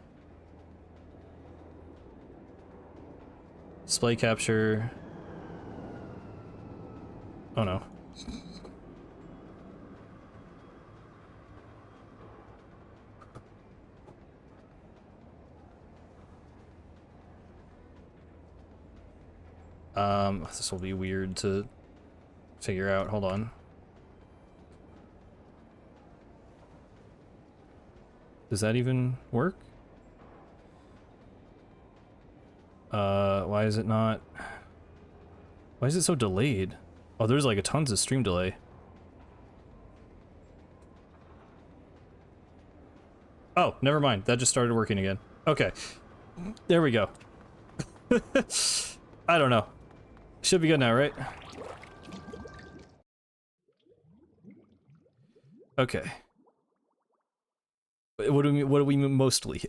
display capture. Oh no. This will be weird to figure out. Hold on. Does that even work? Why is it not? Why is it so delayed? Oh, there's like a tons of stream delay. Oh, never mind. That just started working again. Okay. There we go. I don't know. Should be good now, right? Okay. What do we mostly?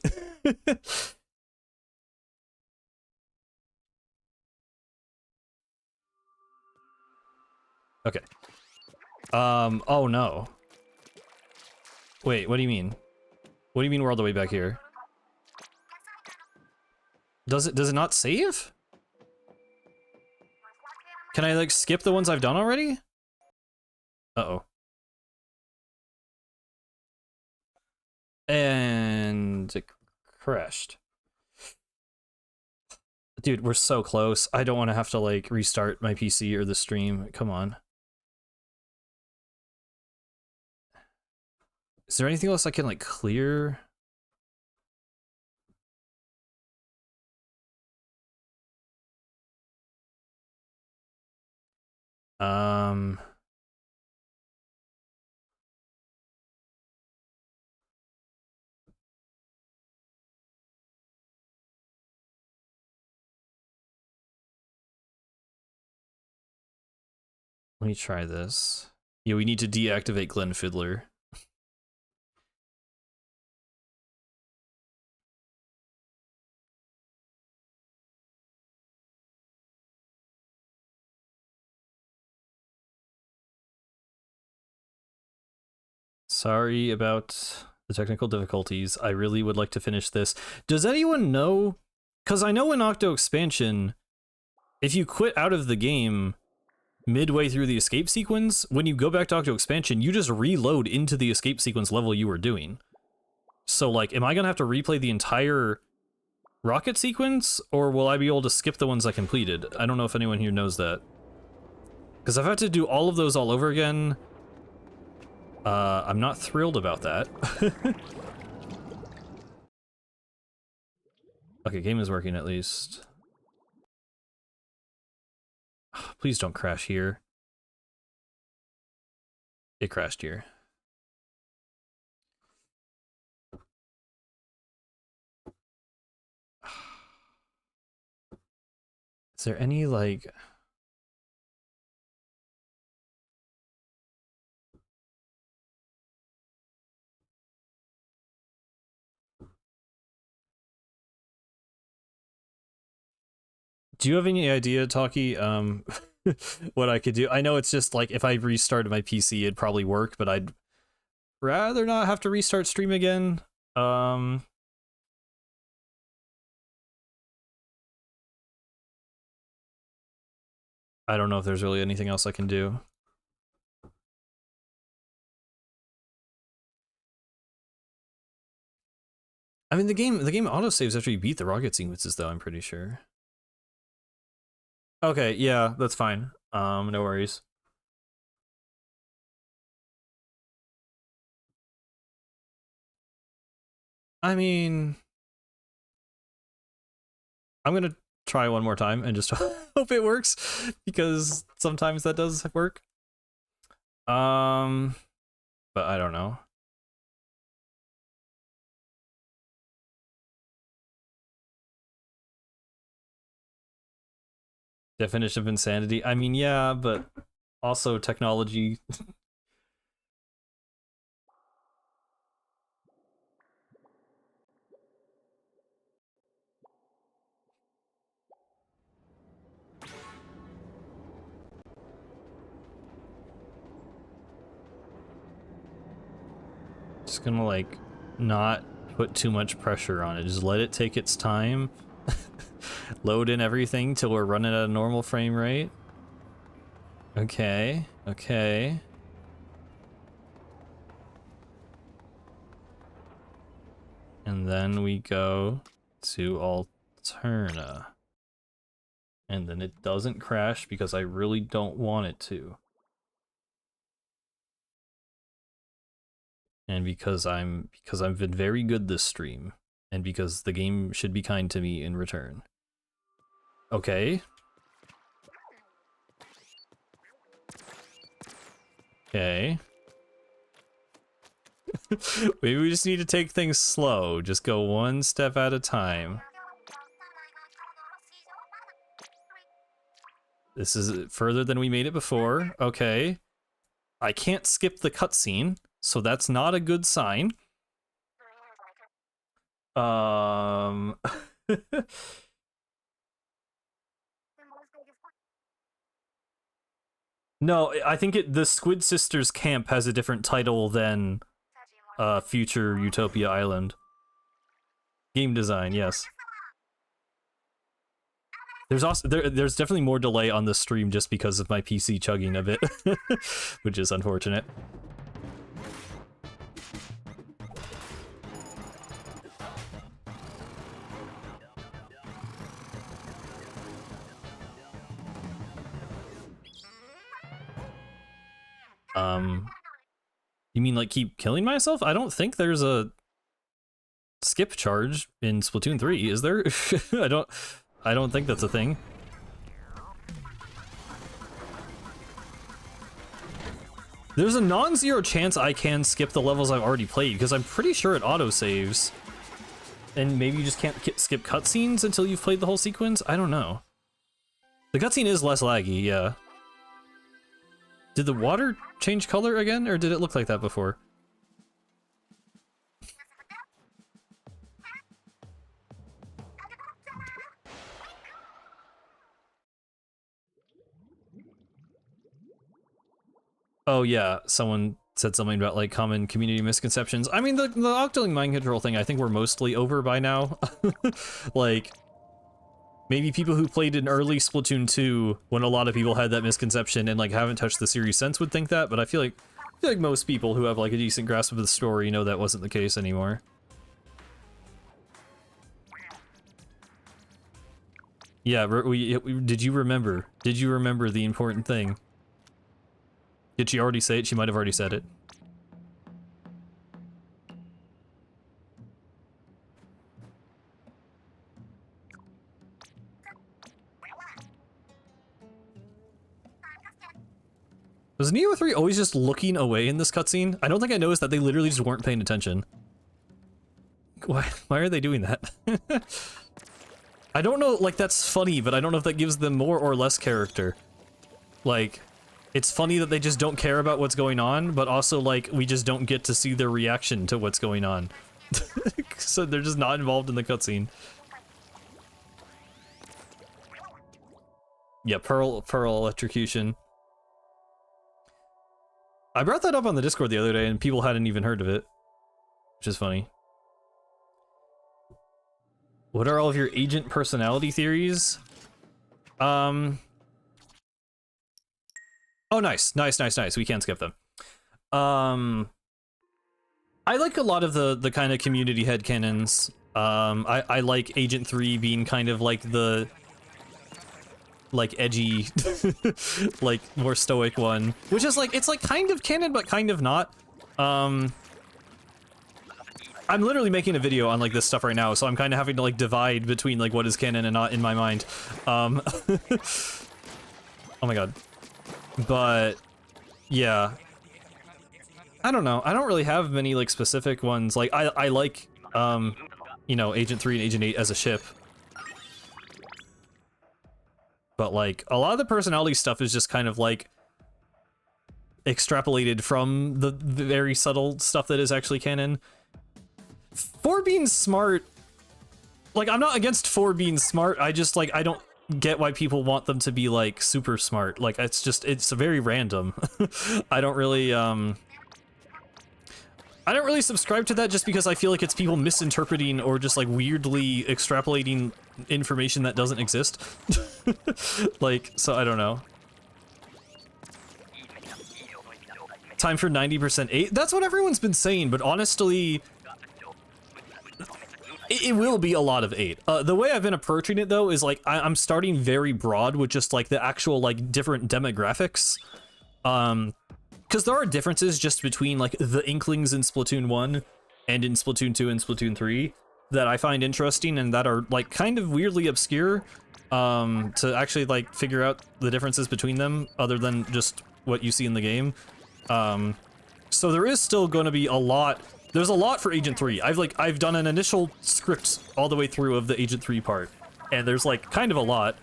Okay. Oh no. Wait, what do you mean? What do you mean we're all the way back here? Does it not save? Can I like skip the ones I've done already? Uh-oh. And it crashed. Dude, we're so close. I don't want to have to like restart my PC or the stream. Come on. Is there anything else I can like clear? Um, Let me try this. Yeah, we need to deactivate Glenn Fiddler. Sorry about the technical difficulties. I really would like to finish this. Does anyone know? Because I know in Octo Expansion, if you quit out of the game midway through the escape sequence, when you go back to Octo Expansion, you just reload into the escape sequence level you were doing. So, like, am I gonna have to replay the entire rocket sequence, or will I be able to skip the ones I completed? I don't know if anyone here knows that. Because I've had to do all of those all over again. I'm not thrilled about that. Okay, game is working at least. Please don't crash here. It crashed here. Is there any, like... Do you have any idea, Talkie, what I could do? I know it's just like if I restarted my PC, it'd probably work, but I'd rather not have to restart stream again. I don't know if there's really anything else I can do. I mean, the game autosaves after you beat the rocket sequences, though, I'm pretty sure. Okay, yeah, that's fine. No worries. I mean, I'm gonna try one more time and just hope it works, because sometimes that does work. But I don't know. Definition of insanity. I mean, yeah, but also technology. Just gonna like not put too much pressure on it. Just let it take its time. Load in everything till we're running at a normal frame rate. Okay, okay. And then we go to Alterna. And then it doesn't crash because I really don't want it to. And because I've been very good this stream. And because the game should be kind to me in return. Okay. Okay. Maybe we just need to take things slow. Just go one step at a time. This is further than we made it before. Okay. I can't skip the cutscene, so that's not a good sign. No, I think the Squid Sisters camp has a different title than Future Utopia Island. Game design, yes. There's definitely more delay on the stream just because of my PC chugging a bit, which is unfortunate. You mean like keep killing myself? I don't think there's a skip charge in Splatoon 3, is there? I don't think that's a thing. There's a non-zero chance I can skip the levels I've already played, because I'm pretty sure it auto-saves. And maybe you just can't skip cutscenes until you've played the whole sequence? I don't know. The cutscene is less laggy, yeah. Did the water change color again, or did it look like that before? Oh yeah, someone said something about like common community misconceptions. I mean, the Octoling mind control thing, I think we're mostly over by now. Like, maybe people who played in early Splatoon 2, when a lot of people had that misconception and like haven't touched the series since, would think that, but I feel like most people who have like a decent grasp of the story know that wasn't the case anymore. Yeah, did you remember? Did you remember the important thing? Did she already say it? She might have already said it. Was Neo 3 always just looking away in this cutscene? I don't think I noticed that. They literally just weren't paying attention. Why are they doing that? I don't know, like, that's funny, but I don't know if that gives them more or less character. Like, it's funny that they just don't care about what's going on, but also, like, we just don't get to see their reaction to what's going on. So they're just not involved in the cutscene. Yeah, Pearl electrocution. I brought that up on the Discord the other day and people hadn't even heard of it, which is funny. What are all of your agent personality theories? Oh, nice. We can skip them. I like a lot of the kind of community headcanons. I like Agent 3 being kind of like the edgy, like more stoic one, which is like, it's like kind of canon but kind of not. I'm literally making a video on like this stuff right now, so I'm kind of having to like divide between like what is canon and not in my mind. Oh my god. But yeah, I don't know. I don't really have many like specific ones. Like I like you know, Agent 3 and Agent 8 as a ship. But like a lot of the personality stuff is just kind of like extrapolated from the very subtle stuff that is actually canon. 4 being smart, like I'm not against 4 being smart, I just like I don't get why people want them to be like super smart. Like it's very random. I don't really subscribe to that just because I feel like it's people misinterpreting or just like weirdly extrapolating information that doesn't exist. Like, so I don't know. Time for 90% 8? That's what everyone's been saying, but honestly, it will be a lot of 8. The way I've been approaching it though is like I'm starting very broad with just like the actual like different demographics. Because there are differences just between like the Inklings in Splatoon 1 and in Splatoon 2 and Splatoon 3 that I find interesting and that are like kind of weirdly obscure to actually like figure out the differences between them other than just what you see in the game. So there is still going to be a lot. There's a lot for Agent 3. I've done an initial script all the way through of the Agent 3 part, and there's like kind of a lot.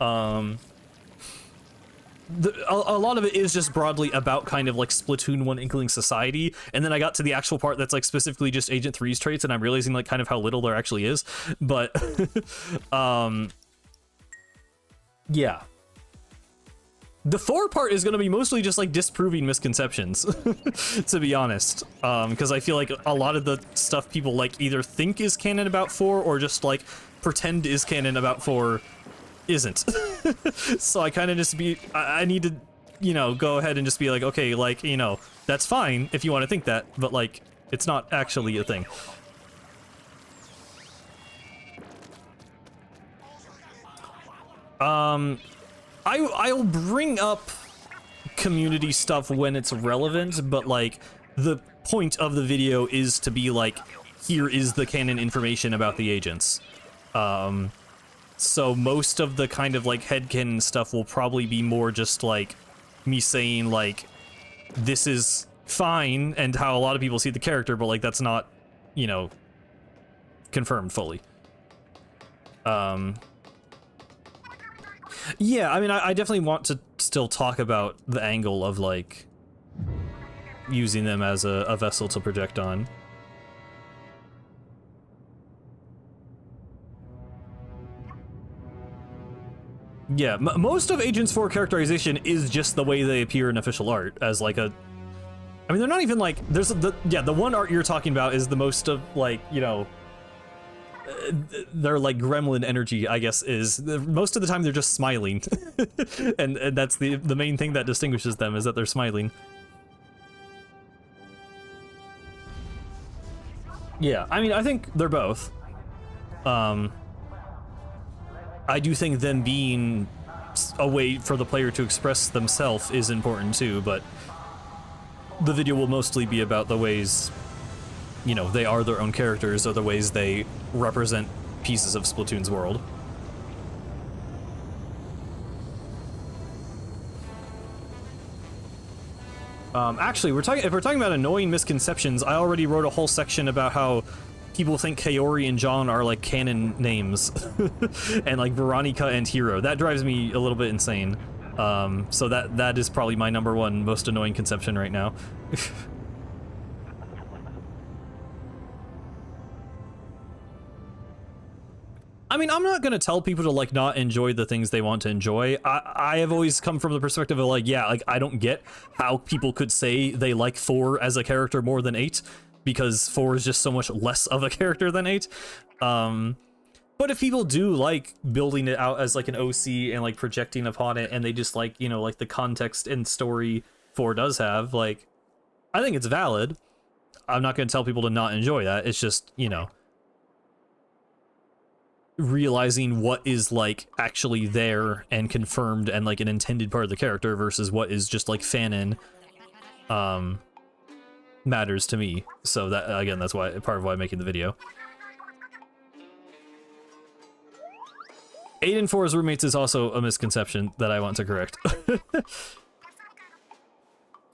A lot of it is just broadly about kind of like Splatoon 1 Inkling Society, and then I got to the actual part that's like specifically just Agent 3's traits, and I'm realizing like kind of how little there actually is. But yeah. The 4 part is going to be mostly just like disproving misconceptions, to be honest, because I feel like a lot of the stuff people like either think is canon about 4 or just like pretend is canon about 4 isn't. So I kind of just I need to, you know, go ahead and just be like, okay, like, you know, that's fine if you want to think that, but like, it's not actually a thing. I'll bring up community stuff when it's relevant, but like the point of the video is to be like, here is the canon information about the agents. So most of the kind of like headcanon stuff will probably be more just like me saying like, this is fine and how a lot of people see the character, but like that's not, you know, confirmed fully. Yeah, I mean, I definitely want to still talk about the angle of, like, using them as a vessel to project on. Yeah, most of Agents 4 characterization is just the way they appear in official art, as, like, a... I mean, they're not even, like... There's the one art you're talking about is the most of, like, you know... Their like gremlin energy, I guess, is most of the time they're just smiling. and that's the main thing that distinguishes them, is that they're smiling. Yeah, I mean, I think they're both. I do think them being a way for the player to express themselves is important too, but the video will mostly be about the ways, you know, they are their own characters, or the ways they represent pieces of Splatoon's world. Actually, if we're talking about annoying misconceptions, I already wrote a whole section about how people think Kaori and John are like canon names, and like Veronica and Hero. That drives me a little bit insane. So that is probably my #1 most annoying conception right now. I mean, I'm not gonna tell people to like not enjoy the things they want to enjoy. I have always come from the perspective of like, yeah, like I don't get how people could say they like 4 as a character more than 8, because 4 is just so much less of a character than 8. But if people do like building it out as like an OC and like projecting upon it, and they just like, you know, like the context and story 4 does have, like, I think it's valid. I'm not gonna tell people to not enjoy that. It's just, you know, realizing what is like actually there and confirmed and like an intended part of the character versus what is just like fanon matters to me. So that, again, that's why part of why I'm making the video. 8 and 4's roommates is also a misconception that I want to correct.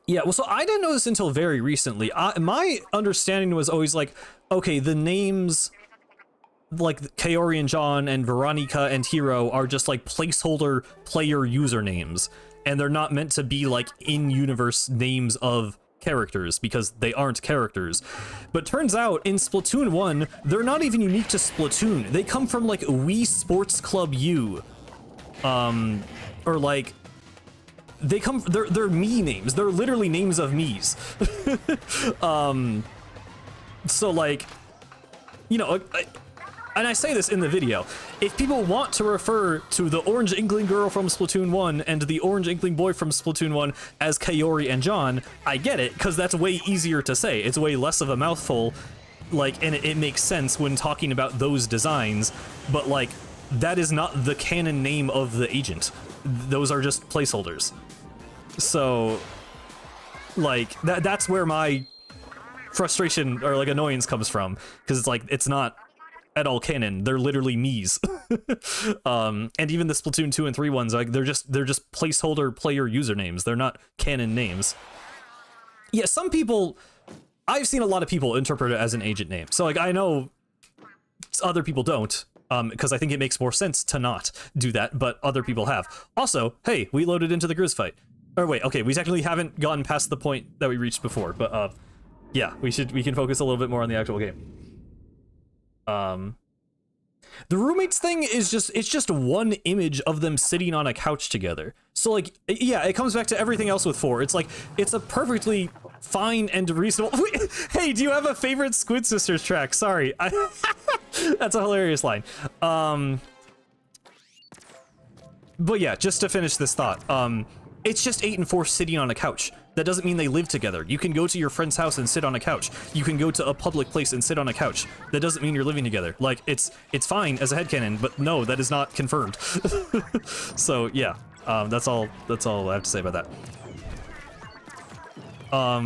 Yeah, well, so I didn't know this until very recently. My understanding was always like, okay, the names like Kaori and John and Veronica and Hiro are just like placeholder player usernames, and they're not meant to be like in-universe names of characters because they aren't characters. But turns out in Splatoon 1, they're not even unique to Splatoon. They come from like Wii Sports Club U, or like they're Mii names. They're literally names of Miis. So like, you know, and I say this in the video, if people want to refer to the Orange Inkling girl from Splatoon 1 and the Orange Inkling boy from Splatoon 1 as Kaori and John, I get it, because that's way easier to say. It's way less of a mouthful, like, and it makes sense when talking about those designs, but like, that is not the canon name of the agent. Those are just placeholders. So, like, that's where my frustration or like annoyance comes from, because it's like, it's not at all canon. They're literally Miis. And even the Splatoon 2 and 3 ones, like they're just placeholder player usernames. They're not canon names. Yeah, some people, I've seen a lot of people interpret it as an agent name. So like I know other people don't, because I think it makes more sense to not do that, but other people have. Also, hey, we loaded into the Grizz fight. Or wait, okay, we technically haven't gotten past the point that we reached before, but yeah, we can focus a little bit more on the actual game. The roommates thing is it's just one image of them sitting on a couch together. So like, yeah, it comes back to everything else with 4. It's like, it's a perfectly fine and reasonable. Hey, do you have a favorite Squid Sisters track? Sorry. That's a hilarious line. But yeah, just to finish this thought, it's just 8 and 4 sitting on a couch. That doesn't mean they live together. You can go to your friend's house and sit on a couch. You can go to a public place and sit on a couch. That doesn't mean you're living together. Like, it's fine as a headcanon, but no, that is not confirmed. So yeah, that's all I have to say about that.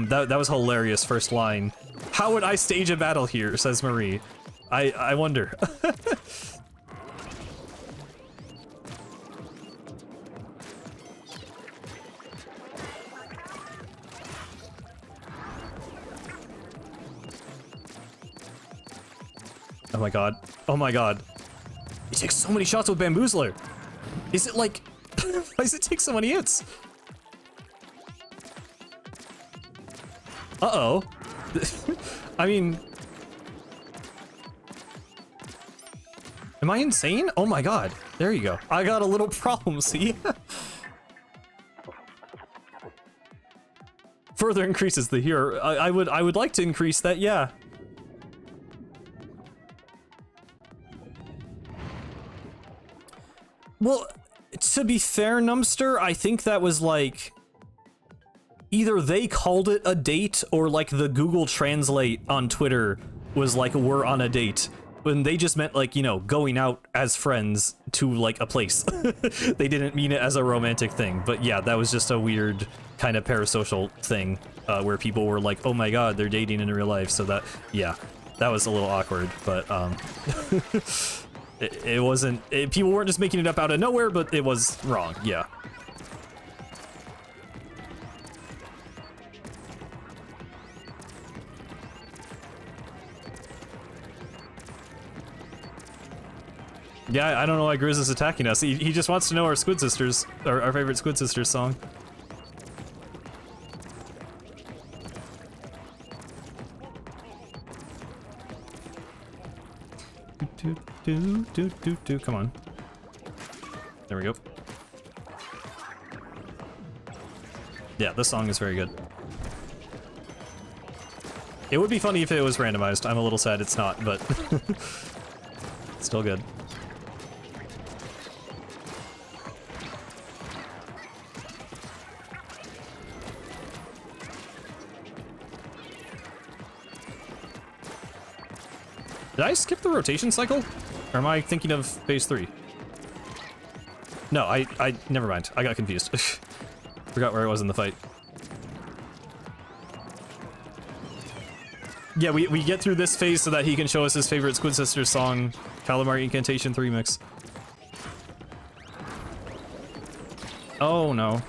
That was hilarious first line. How would I stage a battle here, says Marie. I wonder. Oh my god. Oh my god. He takes so many shots with Bamboozler. Is it like... Why does it take so many hits? Uh-oh. I mean... Am I insane? Oh my god. There you go. I got a little problem, see? Further increases the hero. I would like to increase that, yeah. Well, to be fair, Numster, I think that was like either they called it a date or like the Google Translate on Twitter was like, we're on a date, when they just meant like, you know, going out as friends to like a place. They didn't mean it as a romantic thing. But yeah, that was just a weird kind of parasocial thing where people were like, oh my god, they're dating in real life. So that, yeah, that was a little awkward, but it wasn't, people weren't just making it up out of nowhere, but it was wrong, yeah. Yeah, I don't know why Grizz is attacking us. He just wants to know our Squid Sisters, our favorite Squid Sisters song. Come on. There we go. Yeah, this song is very good. It would be funny if it was randomized. I'm a little sad it's not, but still good. Did I skip the rotation cycle? Or am I thinking of phase 3? No, I never mind. I got confused. Forgot where I was in the fight. Yeah, we get through this phase so that he can show us his favorite Squid Sisters song, Calamari Incantation 3 mix. Oh no.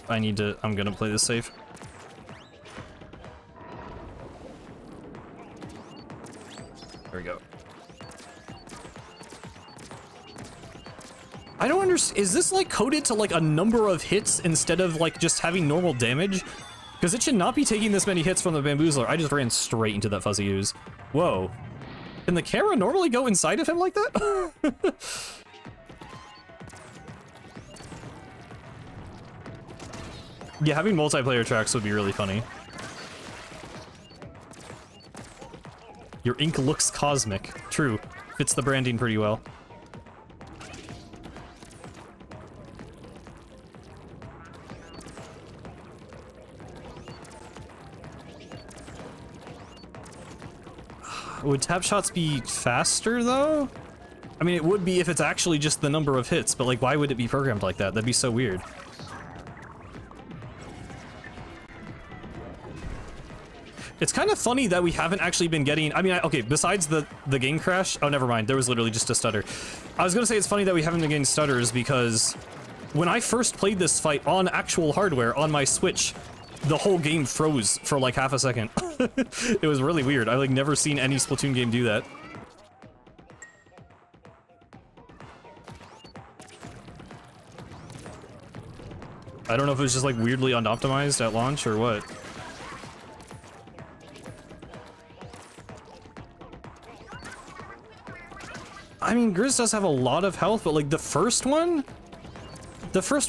I'm gonna play this safe. There we go. I don't understand. Is this like coded to like a number of hits instead of like just having normal damage? Because it should not be taking this many hits from the Bamboozler. I just ran straight into that fuzzy ooze. Whoa. Can the camera normally go inside of him like that? Yeah, having multiplayer tracks would be really funny. Your ink looks cosmic. True. Fits the branding pretty well. Would tap shots be faster, though? I mean, it would be if it's actually just the number of hits, but, like, why would it be programmed like that? That'd be so weird. It's kind of funny that we haven't actually been getting... I mean, okay, besides the game crash... Oh, never mind. There was literally just a stutter. I was gonna say it's funny that we haven't been getting stutters because when I first played this fight on actual hardware on my Switch, the whole game froze for like half a second. It was really weird. I like never seen any Splatoon game do that. I don't know if it was just like weirdly unoptimized at launch or what. I mean, Grizz does have a lot of health, but like the first one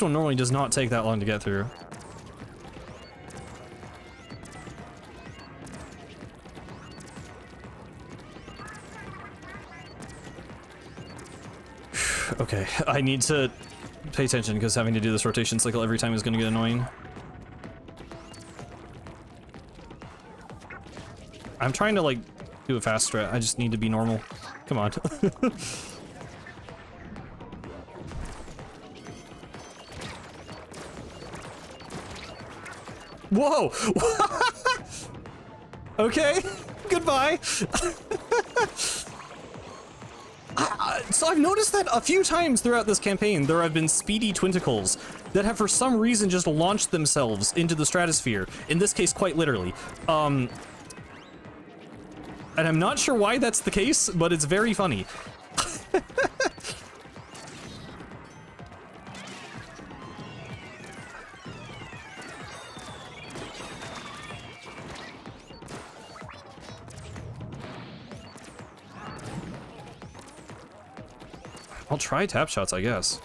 normally does not take that long to get through. Okay, I need to pay attention because having to do this rotation cycle every time is going to get annoying. I'm trying to like do a fast strat. I just need to be normal. Come on. Whoa! Okay, goodbye. So I've noticed that a few times throughout this campaign, there have been speedy Twinticles that have for some reason just launched themselves into the stratosphere. In this case, quite literally. And I'm not sure why that's the case, but it's very funny. I'll try tap shots, I guess.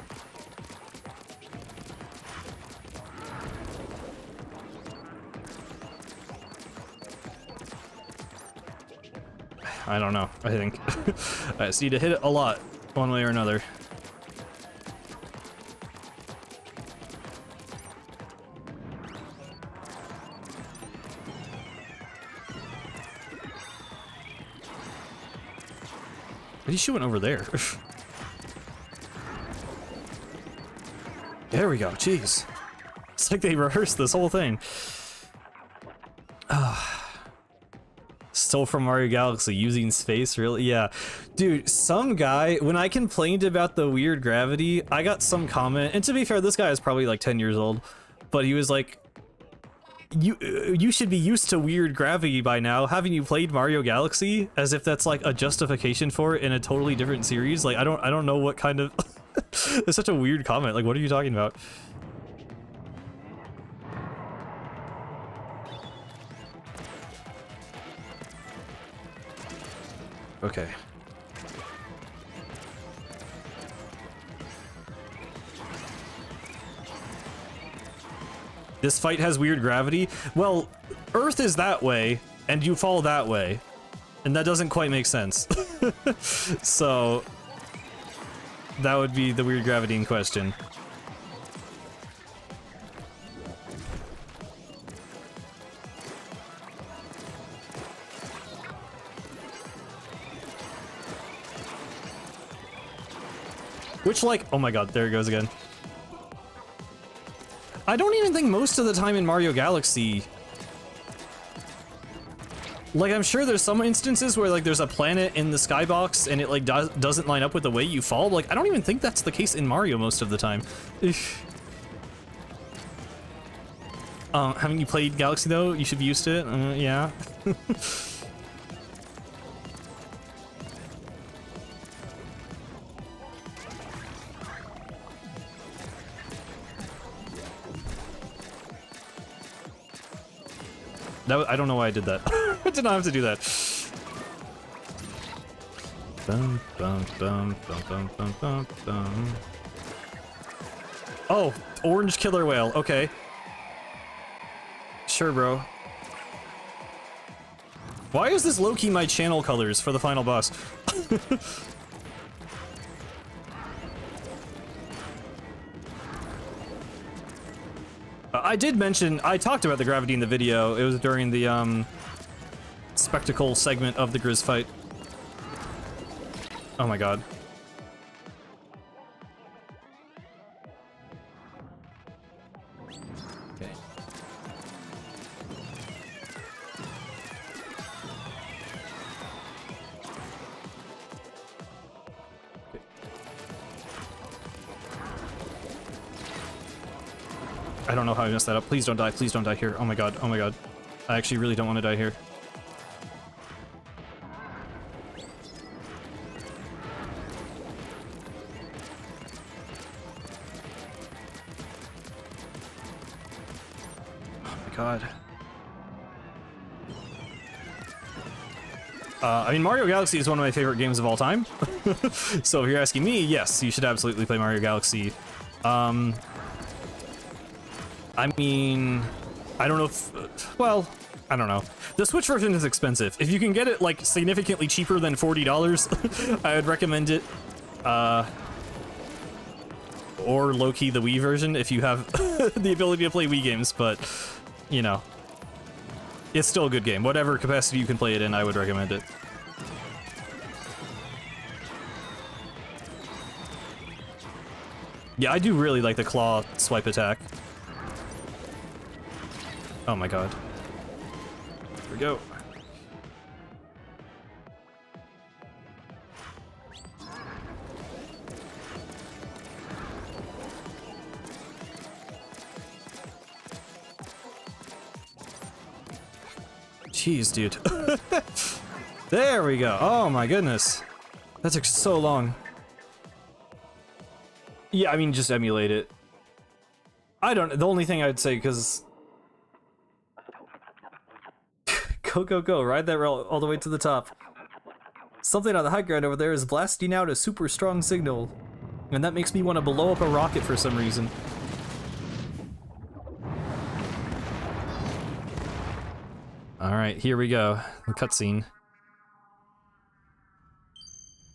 I don't know, I think. I just need to hit it a lot, one way or another. What are you shooting over there? There we go, jeez. It's like they rehearsed this whole thing. Stole from Mario Galaxy using space, really? Yeah. Dude, some guy, when I complained about the weird gravity, I got some comment, and to be fair, this guy is probably like 10 years old, but he was like, you should be used to weird gravity by now. Haven't you played Mario Galaxy? As if that's like a justification for it in a totally different series. Like, I don't know what kind of... It's such a weird comment. Like, what are you talking about? Okay. This fight has weird gravity. Well, Earth is that way, and you fall that way. And that doesn't quite make sense. So, that would be the weird gravity in question. Which, like, oh my god, there it goes again. I don't even think most of the time in Mario Galaxy... Like, I'm sure there's some instances where, like, there's a planet in the skybox and it, like, doesn't line up with the way you fall. Like, I don't even think that's the case in Mario most of the time. Haven't you played Galaxy, though? You should be used to it. Yeah. I don't know why I did that. I did not have to do that. Bum, bum, bum, bum, bum, bum, bum, bum. Oh, orange killer whale. Okay. Sure, bro. Why is this low-key my channel colors for the final boss? I did mention, I talked about the gravity in the video. It was during the, spectacle segment of the Grizz fight. Oh my god. Okay. I don't know how I messed that up. Please don't die. Please don't die here. Oh my god. Oh my god. I actually really don't want to die here. Oh my god. I mean, Mario Galaxy is one of my favorite games of all time. So if you're asking me, yes, you should absolutely play Mario Galaxy. I mean, I don't know if, well, I don't know. The Switch version is expensive. If you can get it, like, significantly cheaper than $40, I would recommend it. Or low-key the Wii version if you have the ability to play Wii games, but, you know. It's still a good game. Whatever capacity you can play it in, I would recommend it. Yeah, I do really like the claw swipe attack. Oh my god. Here we go. Jeez, dude. There we go. Oh my goodness. That took so long. Yeah, I mean, just emulate it. I don't, the only thing I'd say, because... Go, go, go, ride that rail all the way to the top. Something on the high ground over there is blasting out a super strong signal. And that makes me want to blow up a rocket for some reason. Alright, here we go. The cutscene.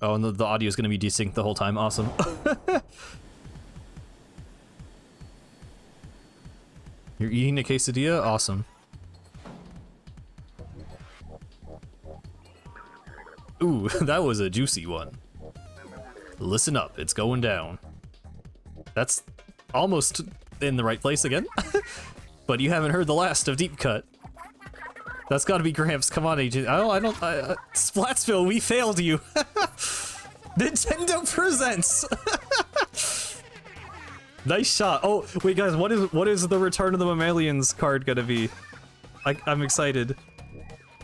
Oh, and the audio is going to be desynced the whole time. Awesome. You're eating a quesadilla? Awesome. Ooh, that was a juicy one. Listen up, it's going down. That's almost in the right place again. But you haven't heard the last of Deep Cut. That's gotta be Gramps. Come on, AJ. Oh, I don't. Splatsville, we failed you. Nintendo presents. Nice shot. Oh, wait, guys. What is the Return of the Mammalians card gonna be? I'm excited.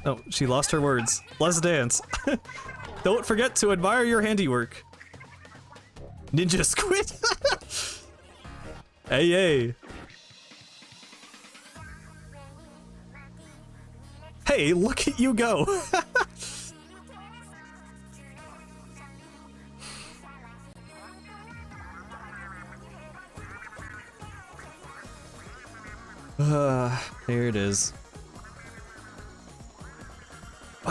Oh, she lost her words. Let's dance. Don't forget to admire your handiwork. Ninja Squid. Hey, hey. Hey, look at you go! There it is.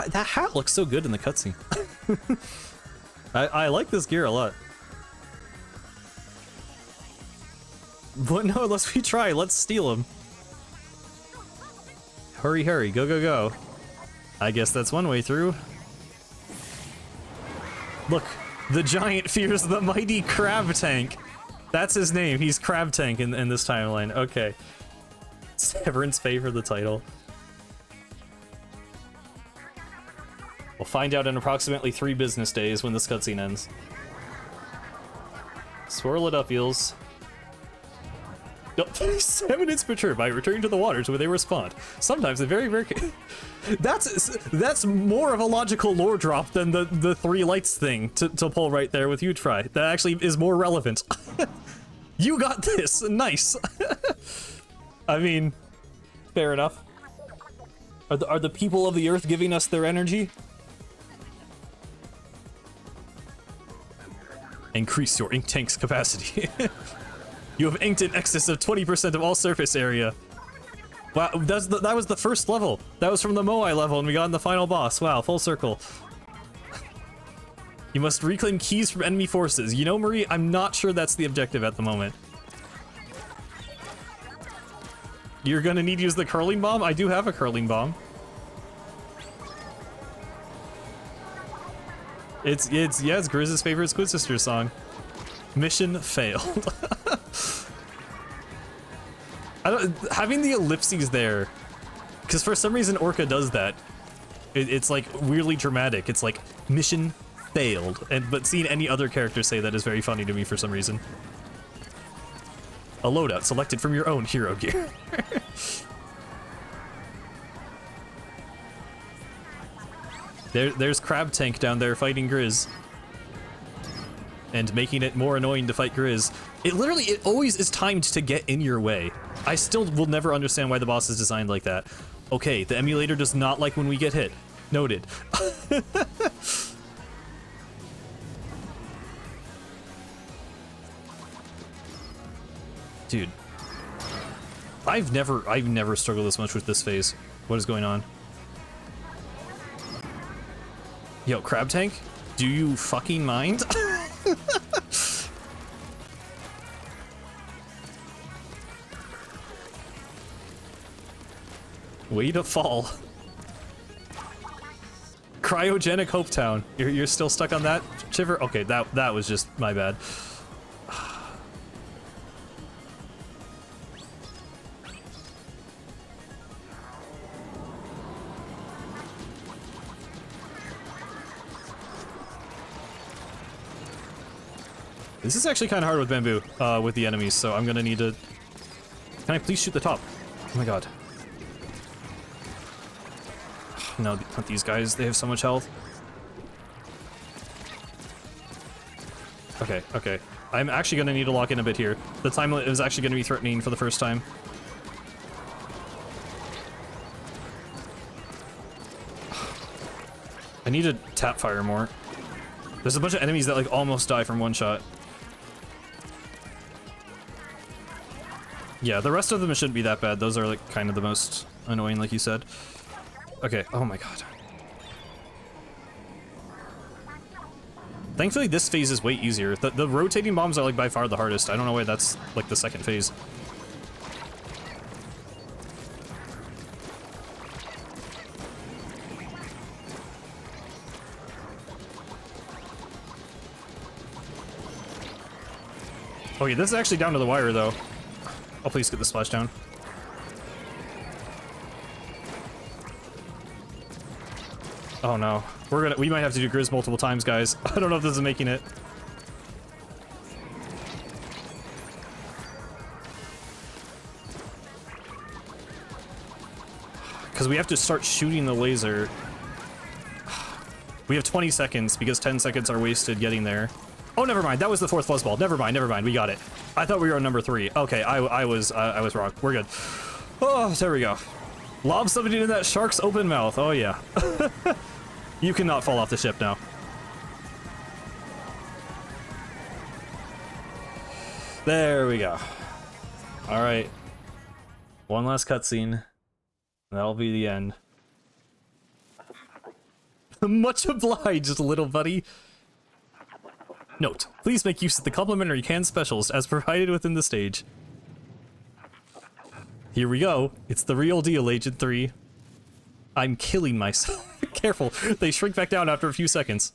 That hat looks so good in the cutscene. I like this gear a lot. But no, unless we try, let's steal him. Hurry, hurry, go, go, go. I guess that's one way through. Look, the giant fears the mighty crab tank. That's his name, he's Crab Tank in this timeline. Okay. Severance pay for the title. We'll find out in approximately 3 business days when this cutscene ends. Swirl it up, eels. Salmonids mature by returning to the waters where they respond. Sometimes a very rare. That's more of a logical lore drop than the 3 lights thing to pull right there with Huge Fry. That actually is more relevant. You got this. Nice. I mean, fair enough. Are the people of the earth giving us their energy? Increase your ink tank's capacity. You have inked in excess of 20% of all surface area. Wow, that was the first level. That was from the Moai level, and we got in the final boss. Wow, full circle. You must reclaim keys from enemy forces. You know, Marie, I'm not sure that's the objective at the moment. You're gonna need to use the curling bomb? I do have a curling bomb. It's Grizz's favorite Squid Sisters song. Mission failed. Having the ellipses there, because for some reason Orca does that. It's like weirdly dramatic. It's like mission failed, but seeing any other character say that is very funny to me for some reason. A loadout selected from your own hero gear. There's Crab Tank down there fighting Grizz. And making it more annoying to fight Grizz. It always is timed to get in your way. I still will never understand why the boss is designed like that. Okay, the emulator does not like when we get hit. Noted. Dude. I've never struggled this much with this phase. What is going on? Yo, Crab Tank? Do you fucking mind? Way to fall. Cryogenic Hope Town. You're still stuck on that, Shiver? Okay, that was just my bad. This is actually kind of hard with bamboo, with the enemies, so I'm gonna need to... Can I please shoot the top? Oh my god. No, not these guys. They have so much health. Okay, okay. I'm actually gonna need to lock in a bit here. The time limit is actually gonna be threatening for the first time. I need to tap fire more. There's a bunch of enemies that like almost die from one shot. Yeah, the rest of them shouldn't be that bad. Those are like kind of the most annoying, like you said. Okay, oh my god. Thankfully this phase is way easier. The rotating bombs are like by far the hardest. I don't know why that's like the second phase. Okay, this is actually down to the wire though. Oh, please get the splashdown. Oh no. We might have to do Grizz multiple times, guys. I don't know if this is making it. Because we have to start shooting the laser. We have 20 seconds because 10 seconds are wasted getting there. Oh, never mind. That was the 4th fuzzball. Never mind. Never mind. We got it. I thought we were on number 3. Okay, I was wrong. We're good. Oh, there we go. Lob somebody in that shark's open mouth. Oh yeah. You cannot fall off the ship now. There we go. All right. One last cutscene. That'll be the end. Much obliged, little buddy. Note, please make use of the complimentary canned specials as provided within the stage. Here we go. It's the real deal, Agent 3. I'm killing myself. Careful, they shrink back down after a few seconds.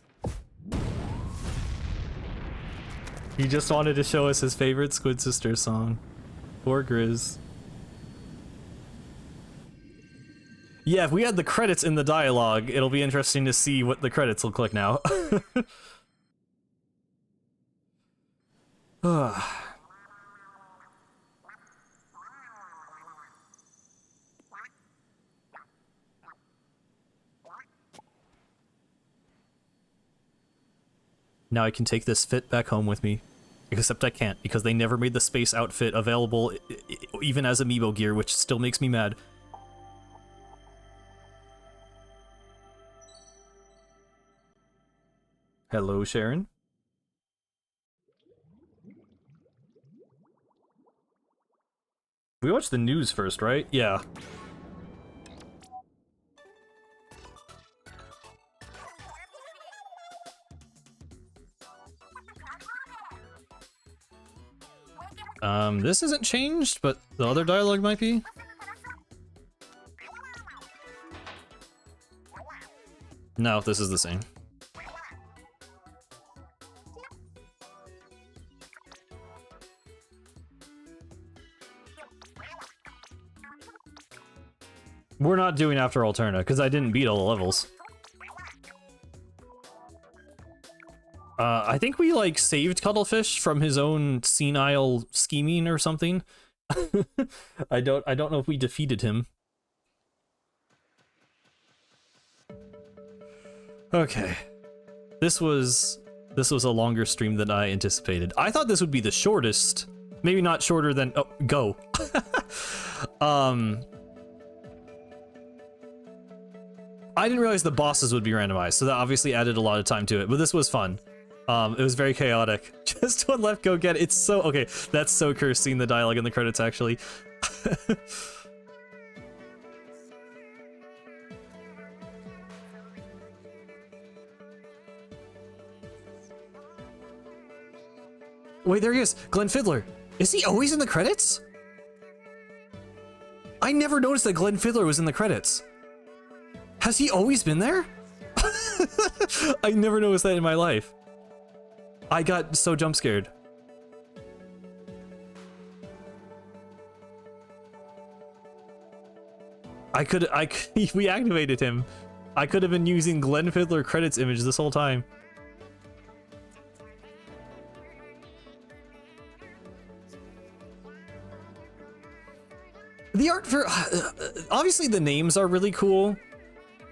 He just wanted to show us his favorite Squid Sisters song. Poor Grizz. Yeah, if we had the credits in the dialogue, it'll be interesting to see what the credits look like now. Now I can take this fit back home with me. Except I can't, because they never made the space outfit available even as amiibo gear, which still makes me mad. Hello, Sharon. We watched the news first, right? Yeah. This isn't changed, but the other dialogue might be. No, this is the same. We're not doing After Alterna, because I didn't beat all the levels. I think we, like, saved Cuttlefish from his own senile scheming or something. I don't know if we defeated him. Okay. This was a longer stream than I anticipated. I thought this would be the shortest. Maybe not shorter than... Oh, go. I didn't realize the bosses would be randomized, so that obviously added a lot of time to it, but this was fun. It was very chaotic. Just one left, go get it. It's so... Okay, that's so cursed seeing the dialogue in the credits, actually. Wait, there he is! Glenn Fiddler! Is he always in the credits? I never noticed that Glenn Fiddler was in the credits. Has he always been there? I never noticed that in my life. I got so jump scared. We activated him. I could have been using Glenn Fiddler credits image this whole time. The art for, obviously the names are really cool.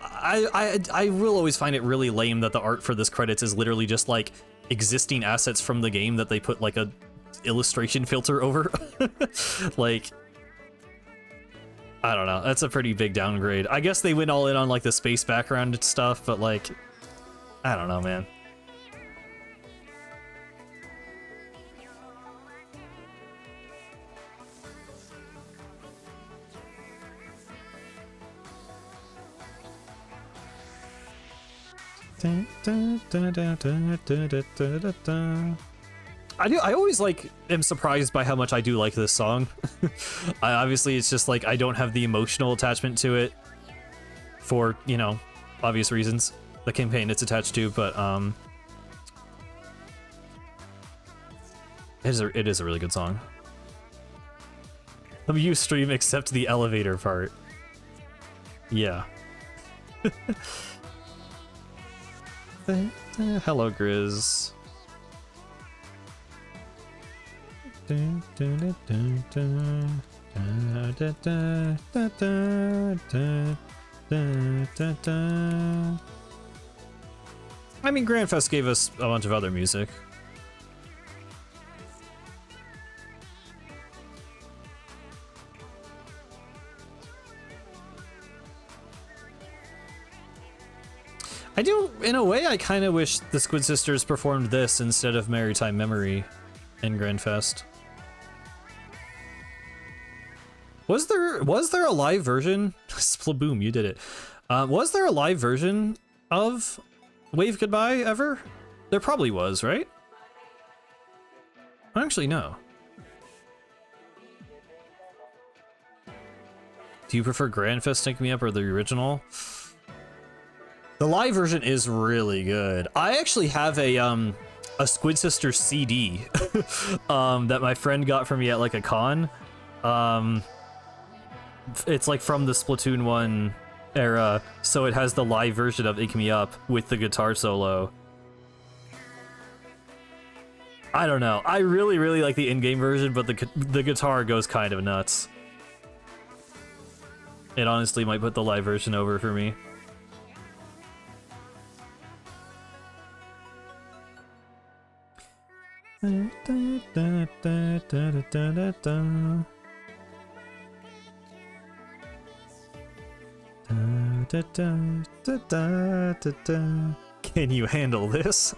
I will always find it really lame that the art for this credits is literally just like existing assets from the game that they put like a illustration filter over. Like, I don't know, that's a pretty big downgrade. I guess they went all in on like the space background and stuff, but like, I don't know, man. I always like am surprised by how much I do like this song. Obviously it's just like I don't have the emotional attachment to it for, you know, obvious reasons, the campaign it's attached to, but it is a really good song. Let me use stream except the elevator part. Yeah. Hello, Grizz. I mean, Grandfest gave us a bunch of other music. I do, in a way, I kind of wish the Squid Sisters performed this instead of Maritime Memory in Grandfest. Was there a live version? Splaboom, you did it. Was there a live version of Wave Goodbye ever? There probably was, right? Actually, no. Do you prefer Grandfest Take Me Up or the original? The live version is really good. I actually have a Squid Sisters CD that my friend got for me at like a con. It's like from the Splatoon 1 era, so it has the live version of Ink Me Up with the guitar solo. I don't know. I really like the in-game version, but the guitar goes kind of nuts. It honestly might put the live version over for me. Can you handle this?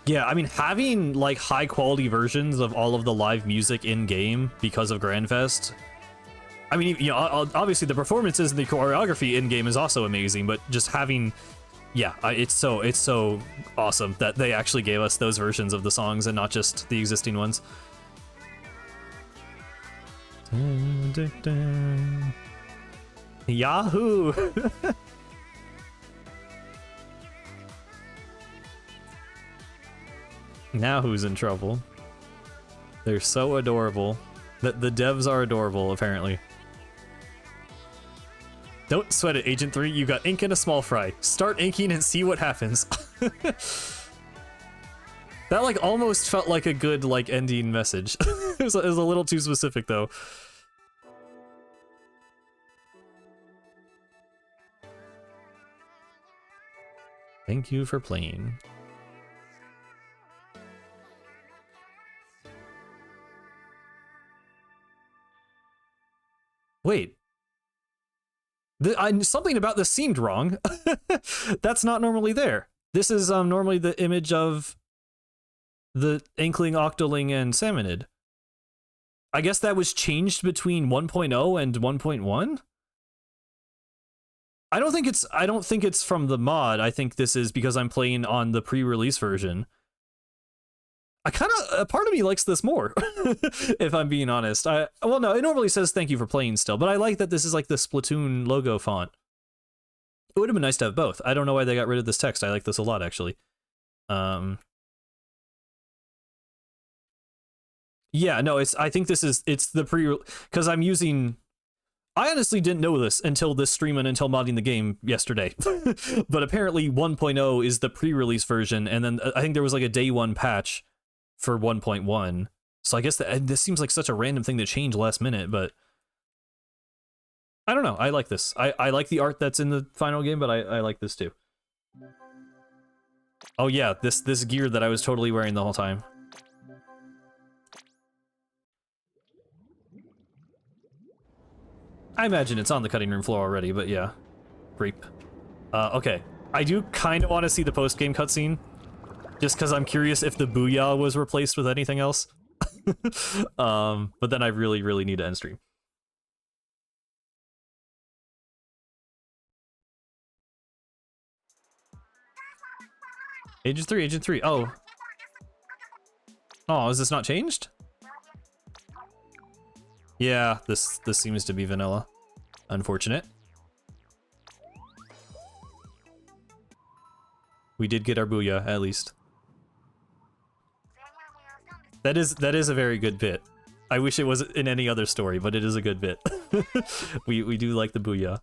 Yeah, I mean, having like high quality versions of all of the live music in game because of Grandfest. I mean, you know, obviously the performances and the choreography in game is also amazing, but just having, yeah, it's so awesome that they actually gave us those versions of the songs and not just the existing ones. Yahoo! Now who's in trouble? They're so adorable. The devs are adorable, apparently. Don't sweat it, Agent 3. You got ink and a small fry. Start inking and see what happens. That like almost felt like a good like ending message. It was a little too specific though. Thank you for playing. Wait. Something about this seemed wrong. That's not normally there. This is normally the image of the Inkling, Octoling, and Salmonid. I guess that was changed between 1.0 and 1.1? I don't think it's from the mod. I think this is because I'm playing on the pre-release version. A part of me likes this more, if I'm being honest. Well, no, it normally says thank you for playing still, but I like that this is like the Splatoon logo font. It would have been nice to have both. I don't know why they got rid of this text. I like this a lot, actually. Yeah, no, I think it's the because I'm using... I honestly didn't know this until this stream and until modding the game yesterday. But apparently 1.0 is the pre-release version, and then I think there was like a day one patch for 1.1. So I guess this seems like such a random thing to change last minute, but I don't know. I like this. I like the art that's in the final game, but I like this too. Oh yeah, this gear that I was totally wearing the whole time. I imagine it's on the cutting room floor already, but yeah. Grape. Okay. I do kind of want to see the post-game cutscene. Just because I'm curious if the Booyah was replaced with anything else. But then I really need to end stream. Agent 3. Oh. Oh, is this not changed? Yeah, this seems to be vanilla. Unfortunate. We did get our Booyah, at least. That is a very good bit. I wish it was in any other story, but it is a good bit. we do like the Booyah.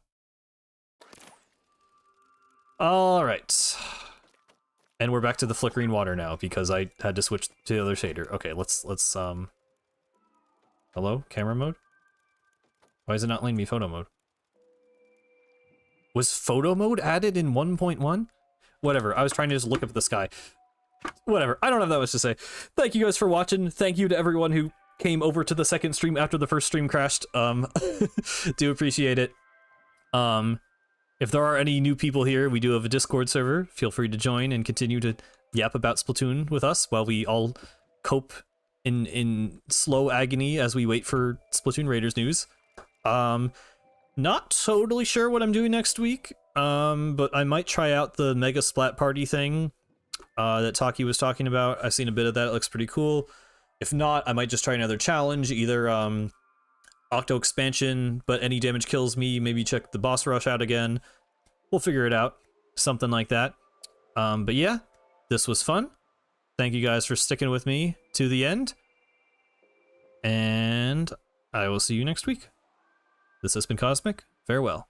Alright. And we're back to the flickering water now, because I had to switch to the other shader. Okay, let's hello? Camera mode? Why is it not letting me photo mode? Was photo mode added in 1.1? Whatever, I was trying to just look up at the sky. Whatever, I don't have that much to say. Thank you guys for watching. Thank you to everyone who came over to the second stream after the first stream crashed. Do appreciate it. If there are any new people here, we do have a Discord server. Feel free to join and continue to yap about Splatoon with us while we all cope in slow agony as we wait for Splatoon Raiders news. Not totally sure what I'm doing next week, but I might try out the Mega Splat Party thing that Taki was talking about. I've seen a bit of that. It looks pretty cool. If not, I might just try another challenge, either Octo Expansion, but any damage kills me. Maybe check the boss rush out again. We'll figure it out. Something like that. But yeah, this was fun. Thank you guys for sticking with me to the end. And I will see you next week. This has been Cosmic. Farewell.